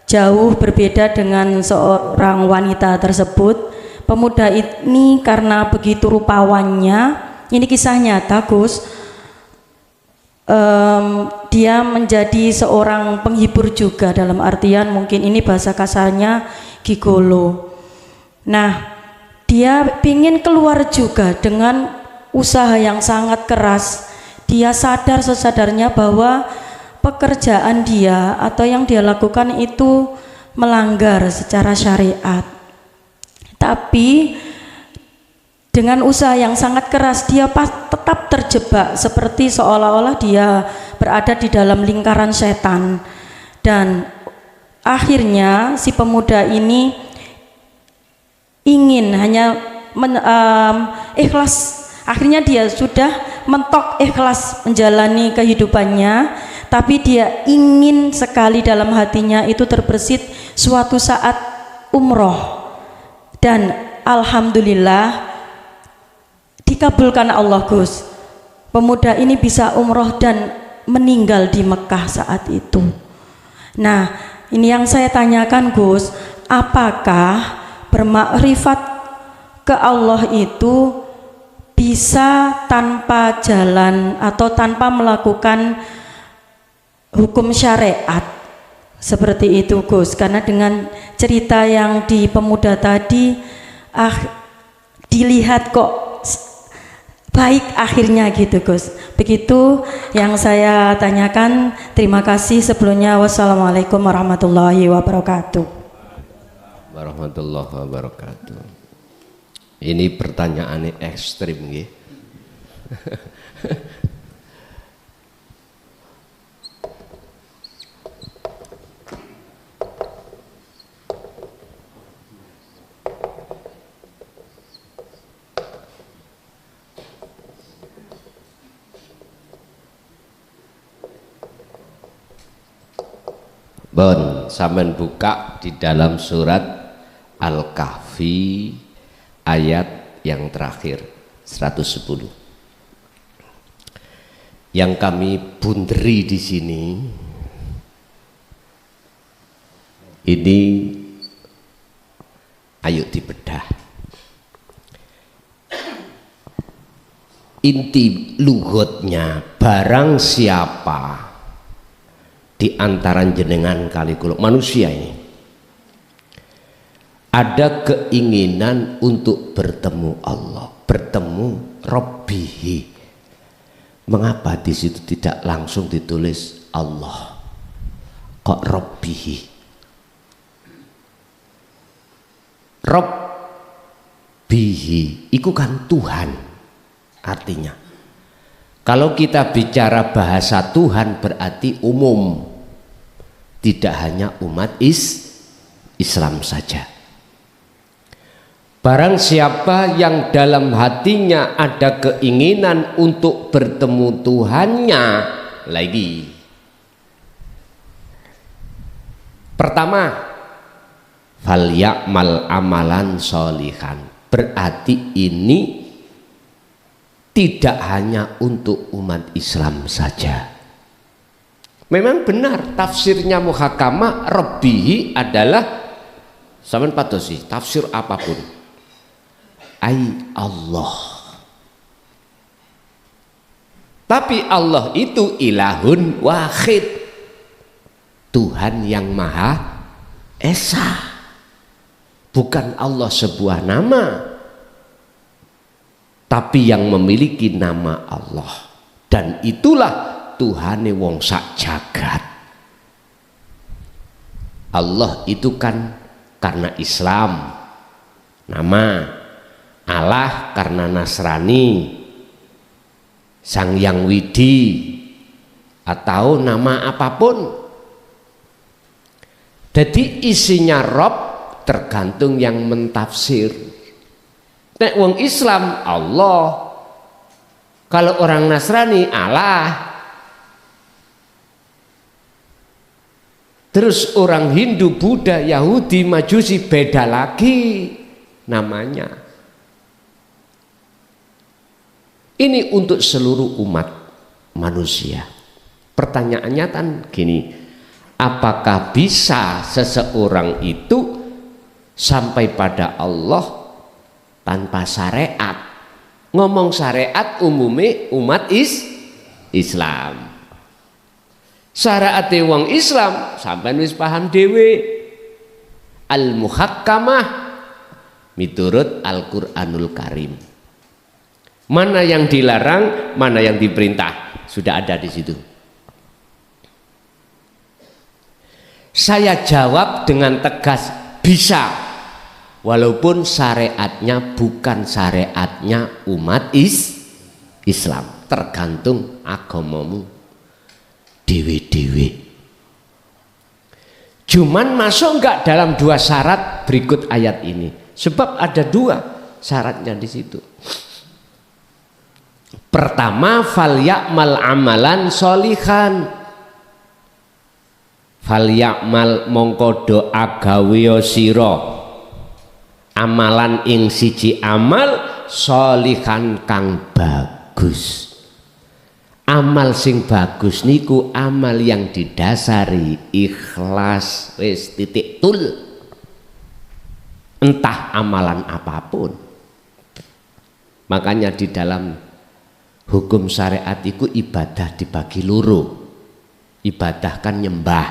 D: jauh berbeda dengan seorang wanita tersebut. Pemuda ini karena begitu rupawannya, ini kisah nyata Gus, dia menjadi seorang penghibur juga, dalam artian mungkin ini bahasa kasarnya gigolo. Nah, dia ingin keluar juga dengan usaha yang sangat keras. Dia sadar sesadarnya bahwa pekerjaan dia atau yang dia lakukan itu melanggar secara syariat. Tapi dengan usaha yang sangat keras dia tetap terjebak, seperti seolah-olah dia berada di dalam lingkaran setan. Dan akhirnya si pemuda ini ingin hanya ikhlas. Akhirnya dia sudah mentok ikhlas menjalani kehidupannya, tapi dia ingin sekali dalam hatinya itu terbersit suatu saat umroh. Dan alhamdulillah dikabulkan Allah Gus. Pemuda ini bisa umroh dan meninggal di Mekah saat itu. Nah, ini yang saya tanyakan Gus, apakah bermakrifat ke Allah itu bisa tanpa jalan atau tanpa melakukan hukum syariat seperti itu Gus? Karena dengan cerita yang di pemuda tadi, dilihat kok baik akhirnya gitu Gus. Begitu yang saya tanyakan. Terima kasih sebelumnya. Wassalamualaikum warahmatullahi wabarakatuh.
B: Warahmatullahi wabarakatuh. Ini pertanyaannya ekstrim nggih. Bon, sampean buka di dalam surat Al-Kahfi ayat yang terakhir 110. Yang kami bunderi di sini ini, ayo dibedah. Inti lugatnya, barang siapa di antara jenengan kali kula manusia ini ada keinginan untuk bertemu Allah, bertemu Rabbihi, mengapa di situ tidak langsung ditulis Allah, kok Rabbihi? Rabbihi itu kan Tuhan artinya. Kalau kita bicara bahasa Tuhan berarti umum, tidak hanya umat Islam saja. Barang siapa yang dalam hatinya ada keinginan untuk bertemu Tuhannya, lagi pertama, falya'mal amalan sholihan, berarti ini tidak hanya untuk umat Islam saja. Memang benar tafsirnya muhakamah, Rabbihi adalah sampean patosi tafsir apapun, Allah. Tapi Allah itu ilahun wahid, Tuhan yang maha esa, bukan Allah sebuah nama, tapi yang memiliki nama Allah. Dan itulah Tuhane wong sak jagat. Allah itu kan karena Islam nama, Allah karena Nasrani, Sang Yang Widi, atau nama apapun. Jadi isinya Rob tergantung yang mentafsir. Nek wong Islam Allah, kalau orang Nasrani Allah. Terus orang Hindu, Buddha, Yahudi, Majusi beda lagi namanya. Ini untuk seluruh umat manusia. Pertanyaannya kan gini, apakah bisa seseorang itu sampai pada Allah tanpa syariat? Ngomong syariat umumnya umat Islam. Syariat wong Islam sampean wis paham dhewe. Al-muhakkamah miturut Al-Qur'anul Karim. Mana yang dilarang, mana yang diperintah, sudah ada di situ. Saya jawab dengan tegas, bisa. Walaupun syariatnya bukan syariatnya umat Islam, tergantung agamamu dewe-dewe. Cuman masuk enggak dalam dua syarat berikut ayat ini? Sebab ada dua syaratnya di situ. Pertama, falyakmal amalan sholihan. Falyakmal mongko doa gawe sira amalan ing siji amal sholihan kang bagus. Amal sing bagus niku amal yang didasari ikhlas, wis titik tul. Entah amalan apapun. Makanya di dalam hukum syariat itu ibadah dibagi loro. Ibadah kan nyembah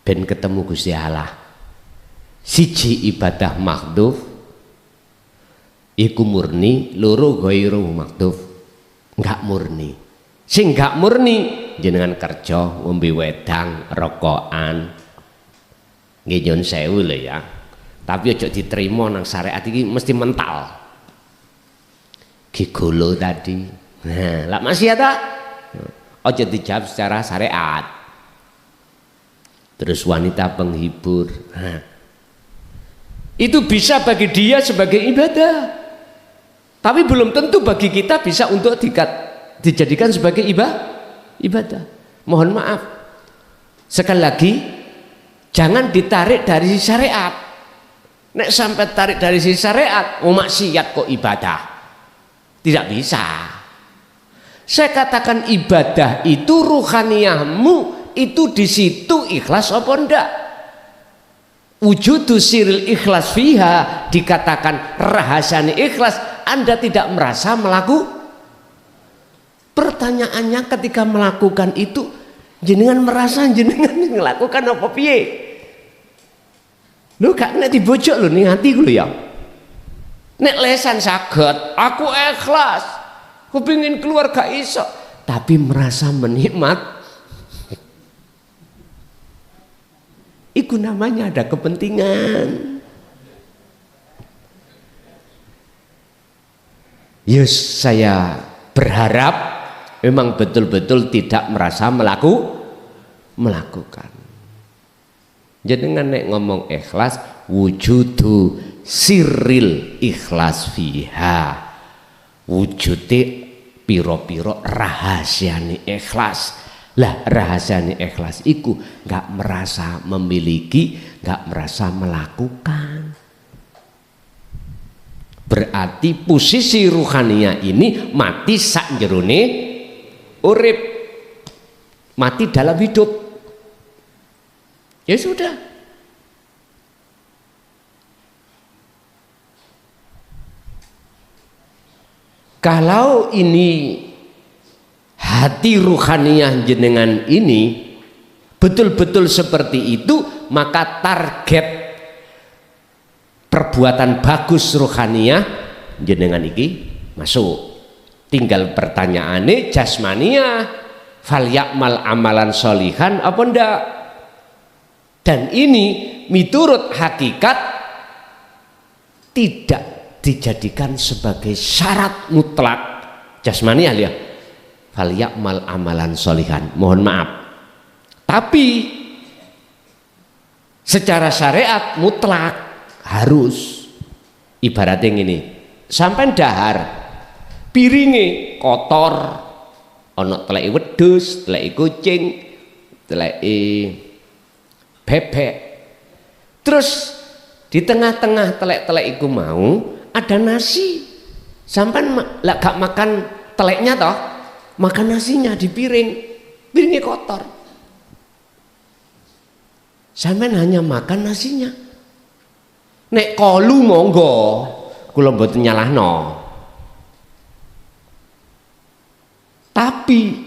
B: ben ketemu Gusti Allah. Siji ibadah makhdhuf iku murni, loro ghairu makhdhuf enggak murni. Sing gak murni jenengan kerja ngombe wedang rokokan nggih nyun sewu lho ya, tapi aja diterima nang syariat iki mesti mental gigolo tadi. Nah lak maksiat ta aja dijawab secara syariat. Terus wanita penghibur, nah, itu bisa bagi dia sebagai ibadah, tapi belum tentu bagi kita bisa untuk dijadikan sebagai ibadah. Mohon maaf sekali lagi, jangan ditarik dari syariat. Nek sampai tarik dari sisi syariat, maksiat kok ibadah, tidak bisa. Saya katakan ibadah itu ruhaniyahmu itu di situ ikhlas apa enggak? Wujudu siril ikhlas fiha, dikatakan rahasianya ikhlas, Anda tidak merasa melakukan. Pertanyaannya ketika melakukan itu jenengan merasa jenengan melakukan apa piye? Lu gak nek dibojok lho ning ati ku lho ya. Nek lesan saged, aku ikhlas. Kepingin keluar gak iso, tapi merasa menikmat. Iku namanya ada kepentingan. Yes, saya berharap memang betul-betul tidak merasa melakukan. Jenengan nek ngomong ikhlas, wujudu sirril ikhlas fiha, wujude piro-piro rahasiane ikhlas. Lah rahasiane ikhlas iku nggak merasa memiliki, nggak merasa melakukan. Berarti posisi ruhaniyah ini mati sak jerone urip, mati dalam hidup. Ya sudah. Kalau ini hati ruhaniyah jenengan ini betul-betul seperti itu, maka target perbuatan bagus ruhaniyah jenengan iki masuk. Tinggal pertanyaannya jasmania, falyakmal amalan sholihan apa ndak? Dan ini miturut hakikat tidak dijadikan sebagai syarat mutlak jasmania ya. Falyakmal amalan sholihan. Mohon maaf. Tapi Secara syariat mutlak harus. Ibaratnya ini, sampai dahar piringe kotor, ono teleki wedhus, teleki kucing, teleki bebek. Terus di tengah-tengah telek-telek iku mau ada nasi. Sampai lah gak makan teleknya toh, makan nasinya di piring, piringnya kotor. Sampai hanya makan nasinya. Nek kolu monggo, kula mboten nyalahno. Tapi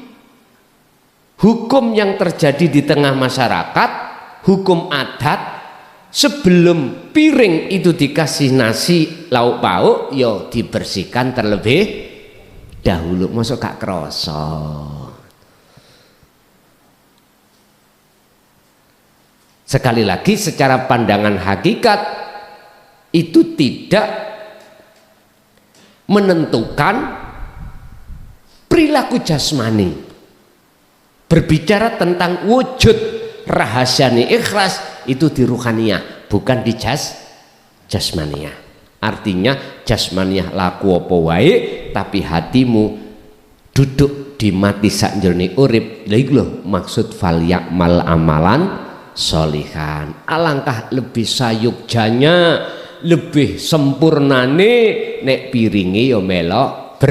B: hukum yang terjadi di tengah masyarakat, hukum adat, sebelum piring itu dikasih nasi lauk pauk, yo dibersihkan terlebih dahulu. Masuk gak kroso. Sekali lagi, secara pandangan hakikat itu tidak menentukan perilaku jasmani. Berbicara tentang wujud rahasiani ikhlas itu di ruhaniyah, bukan di jasmaniyah. Artinya jasmaniyah laku apa wae, tapi hatimu duduk di mati sakjroning urip. Lha iku lho maksud fal ya'mal amalan sholihan. Alangkah lebih sayugjanya, lebih sempurnane nek piringe yo melok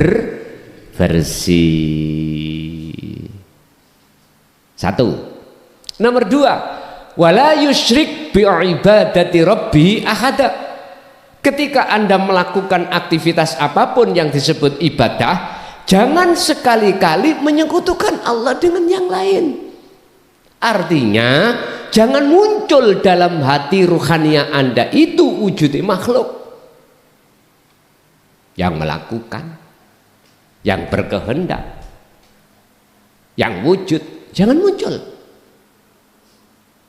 B: bersih. Satu. Nomor dua, wala yusyrik bi ibadati rabbi ahada. Ketika Anda melakukan aktivitas apapun yang disebut ibadah, jangan sekali-kali menyekutukan Allah dengan yang lain. Artinya jangan muncul dalam hati ruhaniyah Anda itu wujud makhluk yang melakukan, yang berkehendak, yang wujud. Jangan muncul.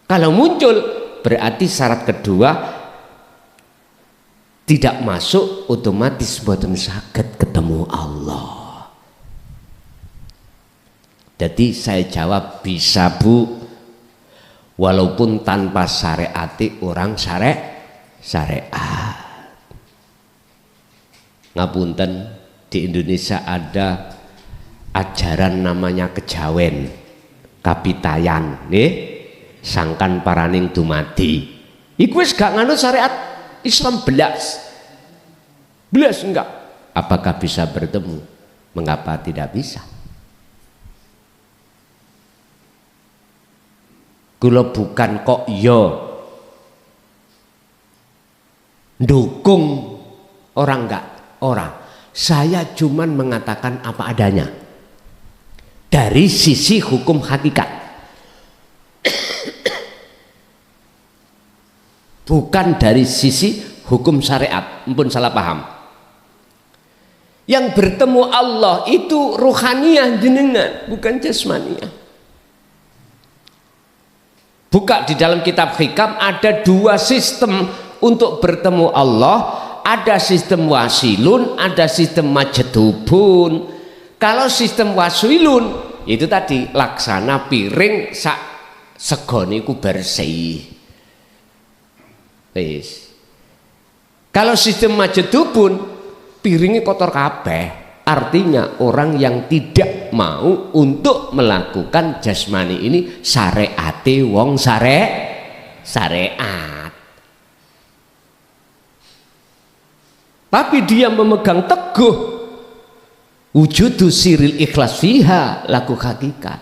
B: Kalau muncul berarti syarat kedua tidak masuk, otomatis boten saged ketemu Allah. Jadi saya jawab bisa Bu, walaupun tanpa syariati orang syariat. Ngapunten, di Indonesia ada ajaran namanya kejawen, kapitayan, nih sangkan paraning dumadi. Iku wis gak nganut syariat Islam belas enggak. Apakah bisa bertemu? Mengapa tidak bisa? Kula bukan kok yo dukung orang enggak, orang. Saya cuman mengatakan apa adanya dari sisi hukum hakikat, bukan dari sisi hukum syariat. Ampun salah paham. Yang bertemu Allah itu ruhaniyah jenengan, bukan jasmaniyah. Buka di dalam kitab Hikam, ada dua sistem untuk bertemu Allah. Ada sistem wasilun, ada sistem majdubun. Kalau sistem wasilun itu tadi laksana piring sak segone ku bersih. Wis. Kalau sistem majdubun piringnya kotor kabeh. Artinya orang yang tidak mau untuk melakukan jasmani ini syariate wong syariat. Tapi dia memegang teguh wujudu siril ikhlas fiha laku hakikat.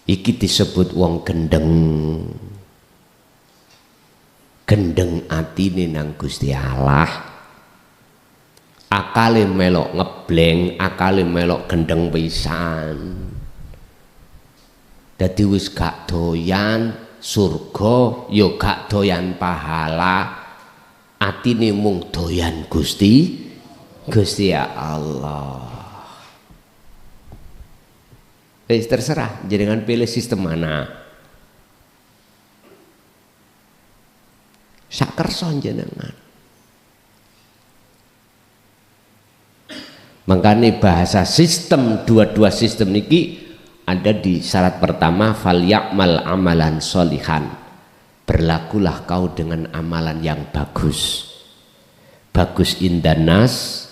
B: Iki disebut wong gendeng. Gendeng atine nang Gusti Allah. Akale melok ngebleng, akale melok gendeng pisan. Dadi wis gak doyan surga, yo gak doyan pahala. Atine mung doyan Gusti Allah. Wis terserah jenengan pilih sistem mana. Sak kersa jenengan. Makanya bahasa sistem, dua-dua sistem niki ada di syarat pertama, falya'mal amalan solihan, berlakulah kau dengan amalan yang bagus. Bagus indanas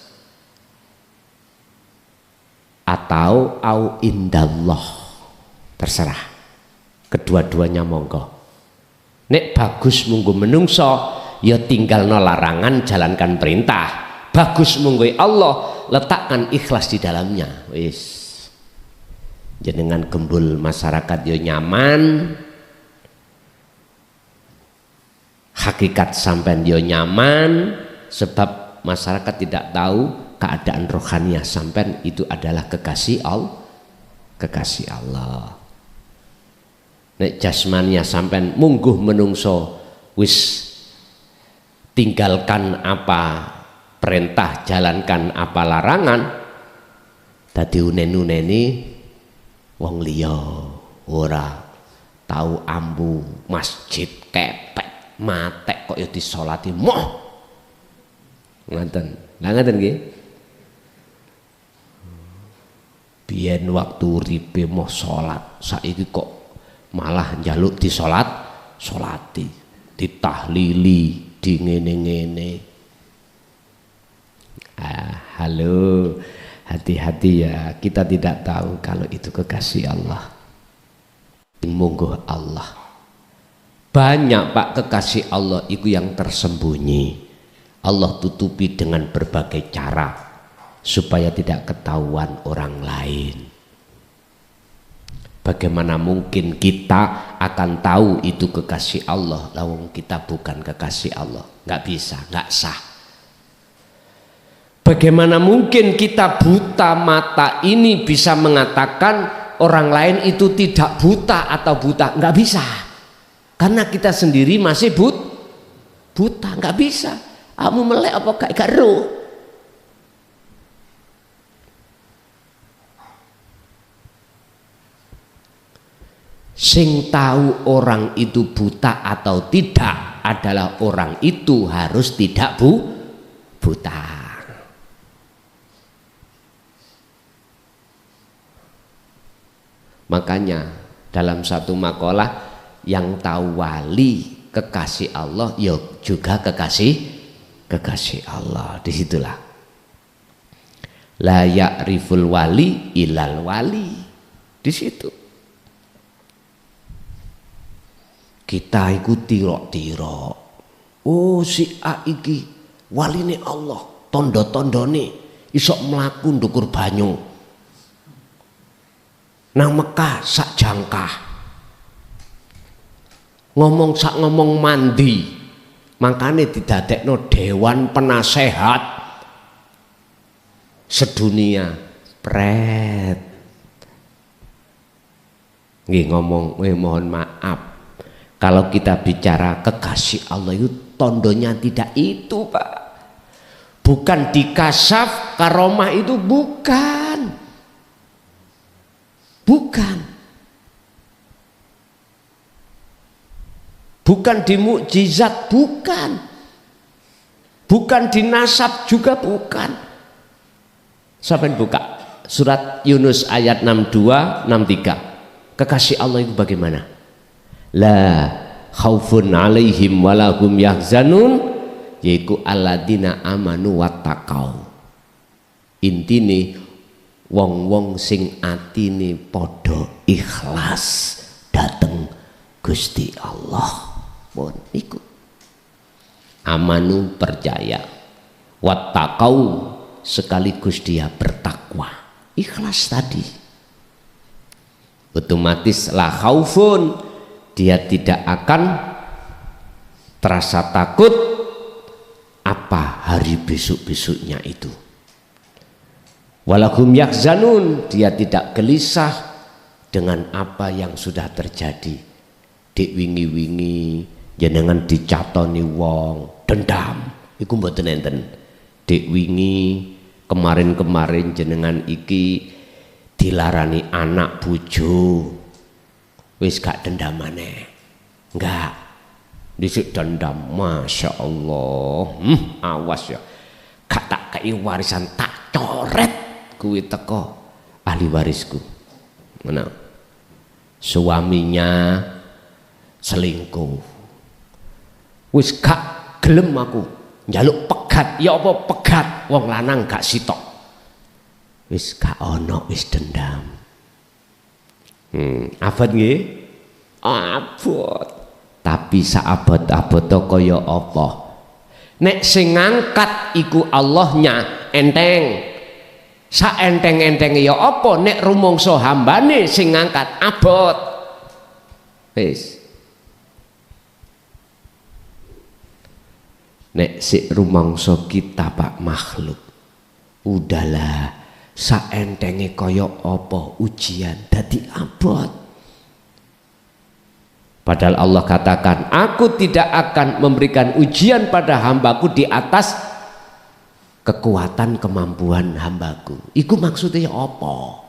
B: atau au indallah, terserah, kedua-duanya monggo. Nek bagus munggu menungso ya tinggal no larangan, jalankan perintah. Bagus munggu Allah, letakkan ikhlas di dalamnya. Wis jenengan gembul masyarakat yo nyaman, hakikat sampean yo nyaman, sebab masyarakat tidak tahu keadaan rohaniah sampean itu adalah kekasih Allah. Kekasih Allah. Nek jasmania sampean mungguh menungso wis tinggalkan apa perintah, jalankan apa larangan, dadi unen-uneni wong liya ora tahu ambu masjid kepek matek kok ya disolati moh ngaten. Lah ngaten nggih. Biyen waktu uripe moh salat, saiki kok malah njaluk disolati, ditahlili, di ngene-ngene. Halo, hati-hati ya, kita tidak tahu kalau itu kekasih Allah. Monggo Allah. Banyak Pak kekasih Allah itu yang tersembunyi. Allah tutupi dengan berbagai cara supaya tidak ketahuan orang lain. Bagaimana mungkin kita akan tahu itu kekasih Allah, lawang kita bukan kekasih Allah? Nggak bisa, nggak sah. Bagaimana mungkin kita buta mata ini bisa mengatakan orang lain itu tidak buta atau buta? Nggak bisa, karena kita sendiri masih buta, nggak bisa. Kamu melek apa gak roh? Sing tahu orang itu buta atau tidak adalah orang itu harus tidak buta. Makanya dalam satu makalah yang tahu wali kekasih Allah ya juga kekasih Allah. Disitulah la ya'riful wali ilal wali. Di situ kita ikuti tiro. Oh si A iki waline Allah, tondo-tondone isok mlaku ndukur banyu nang Mekah sak jangkah, ngomong sak ngomong mandi, makane didadekno dewan penasehat sedunia. Pret nggih ngomong, mohon maaf kalau kita bicara kekasih Allah itu tondonya tidak itu Pak, bukan di kasaf karomah itu, bukan di mukjizat, bukan di nasab juga, bukan. Sampai buka surat Yunus ayat 62 63, kekasih Allah itu bagaimana? La khaufun alaihim walahum yahzanun, yaitu alladzina amanu wattaqau. Intine wong-wong sing atine padha ikhlas dateng Gusti Allah. Pun iku amanu percaya, wattaqau sekaligus dia bertakwa, ikhlas tadi. Otomatis la khaufun, dia tidak akan terasa takut apa hari besok-besoknya itu. Walahum yahzanun, dia tidak gelisah dengan apa yang sudah terjadi. Dik wingi-wingi jenengan dicatoni wong dendam iku mboten enten. Dik wingi kemarin-kemarin jenengan iki dilarani anak bojo wis gak dendamane, enggak, dhisik dendam. Masya Allah, awas ya, gak tak kei warisan tak coret kuwi teko ahli warisku. Mana? suaminya selingkuh, wis gak gelem aku njaluk pegat, ya apa pegat, wong lanang gak sitok, wis gak ono, wis dendam. Abot nggih? Abot. Tapi saabot-abot kaya apa? Nek sing ngangkat iku Allahnya enteng. Sak enteng-entenge ya apa nek rumangsa hambane sing ngangkat abot. Wis. Nek sik rumangsa kita Pak makhluk. Udahlah, sak entenge kaya apa ujian dadi abot. Padahal Allah katakan, aku tidak akan memberikan ujian pada hambaku di atas kekuatan kemampuan hambaku. Iku maksudnya apa?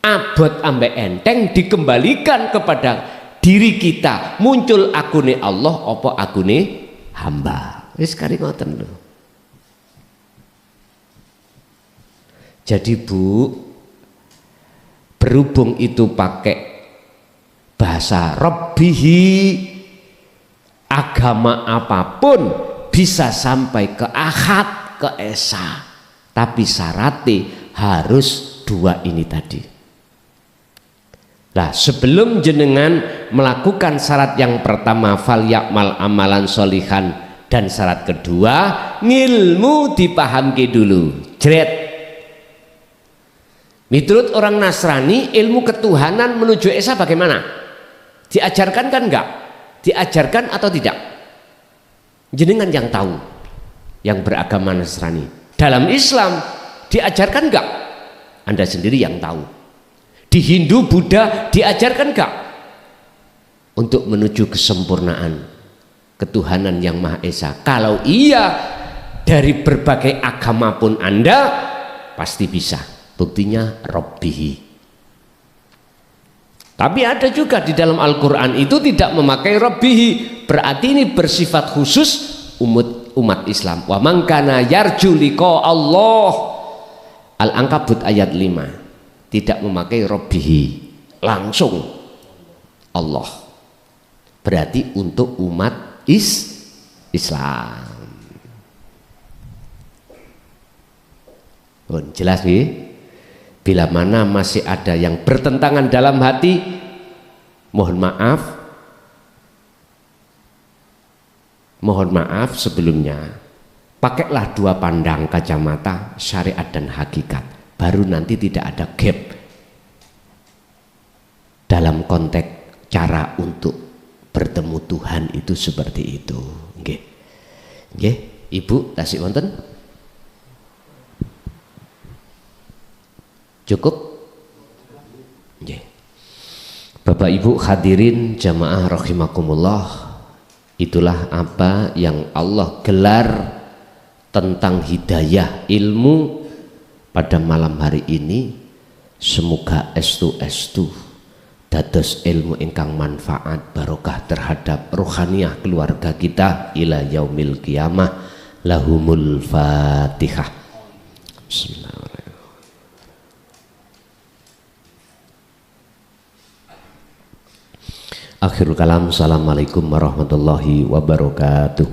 B: Abot ambek enteng dikembalikan kepada diri kita. Muncul akune Allah apa akune hamba. Wis kari ngoten lho. Jadi Bu, berhubung itu pakai bahasa Rabbihi, agama apapun bisa sampai ke Ahad, ke Esa, tapi syaratnya harus dua ini tadi. Nah, sebelum jenengan melakukan syarat yang pertama fal yakmal amalan solihan, dan syarat kedua ngilmu dipahamki dulu. Jret. Menurut orang Nasrani ilmu ketuhanan menuju Esa bagaimana? Diajarkan kan enggak? Diajarkan atau tidak? Jenengan yang tahu, yang beragama Nasrani. Dalam Islam diajarkan enggak? Anda sendiri yang tahu. Di Hindu, Buddha diajarkan enggak? Untuk menuju kesempurnaan ketuhanan yang Maha Esa. Kalau iya, dari berbagai agama pun Anda pasti bisa. Buktinya Rabbihi. Tapi ada juga di dalam Al-Quran itu tidak memakai Rabbihi, berarti ini bersifat khusus umat Islam. Wa man kana yarju liqa Allah, Al-Ankabut ayat 5, tidak memakai Rabbihi, langsung Allah, berarti untuk umat Islam. Jelas nih? Bila mana masih ada yang bertentangan dalam hati, mohon maaf sebelumnya, pakailah dua pandang kacamata syariat dan hakikat, baru nanti tidak ada gap dalam konteks cara untuk bertemu Tuhan itu seperti itu. Nggih. Nggih, Ibu tasik wonten? Cukup? Yeah. Bapak Ibu hadirin jamaah rahimakumullah, itulah apa yang Allah gelar tentang hidayah ilmu pada malam hari ini. Semoga estu dados ilmu ingkang manfaat barokah terhadap rohaniah keluarga kita ila yaumil qiyamah. Lahumul Fatihah. Bismillahirrahmanirrahim. Akhirul kalam, assalamualaikum warahmatullahi wabarakatuh.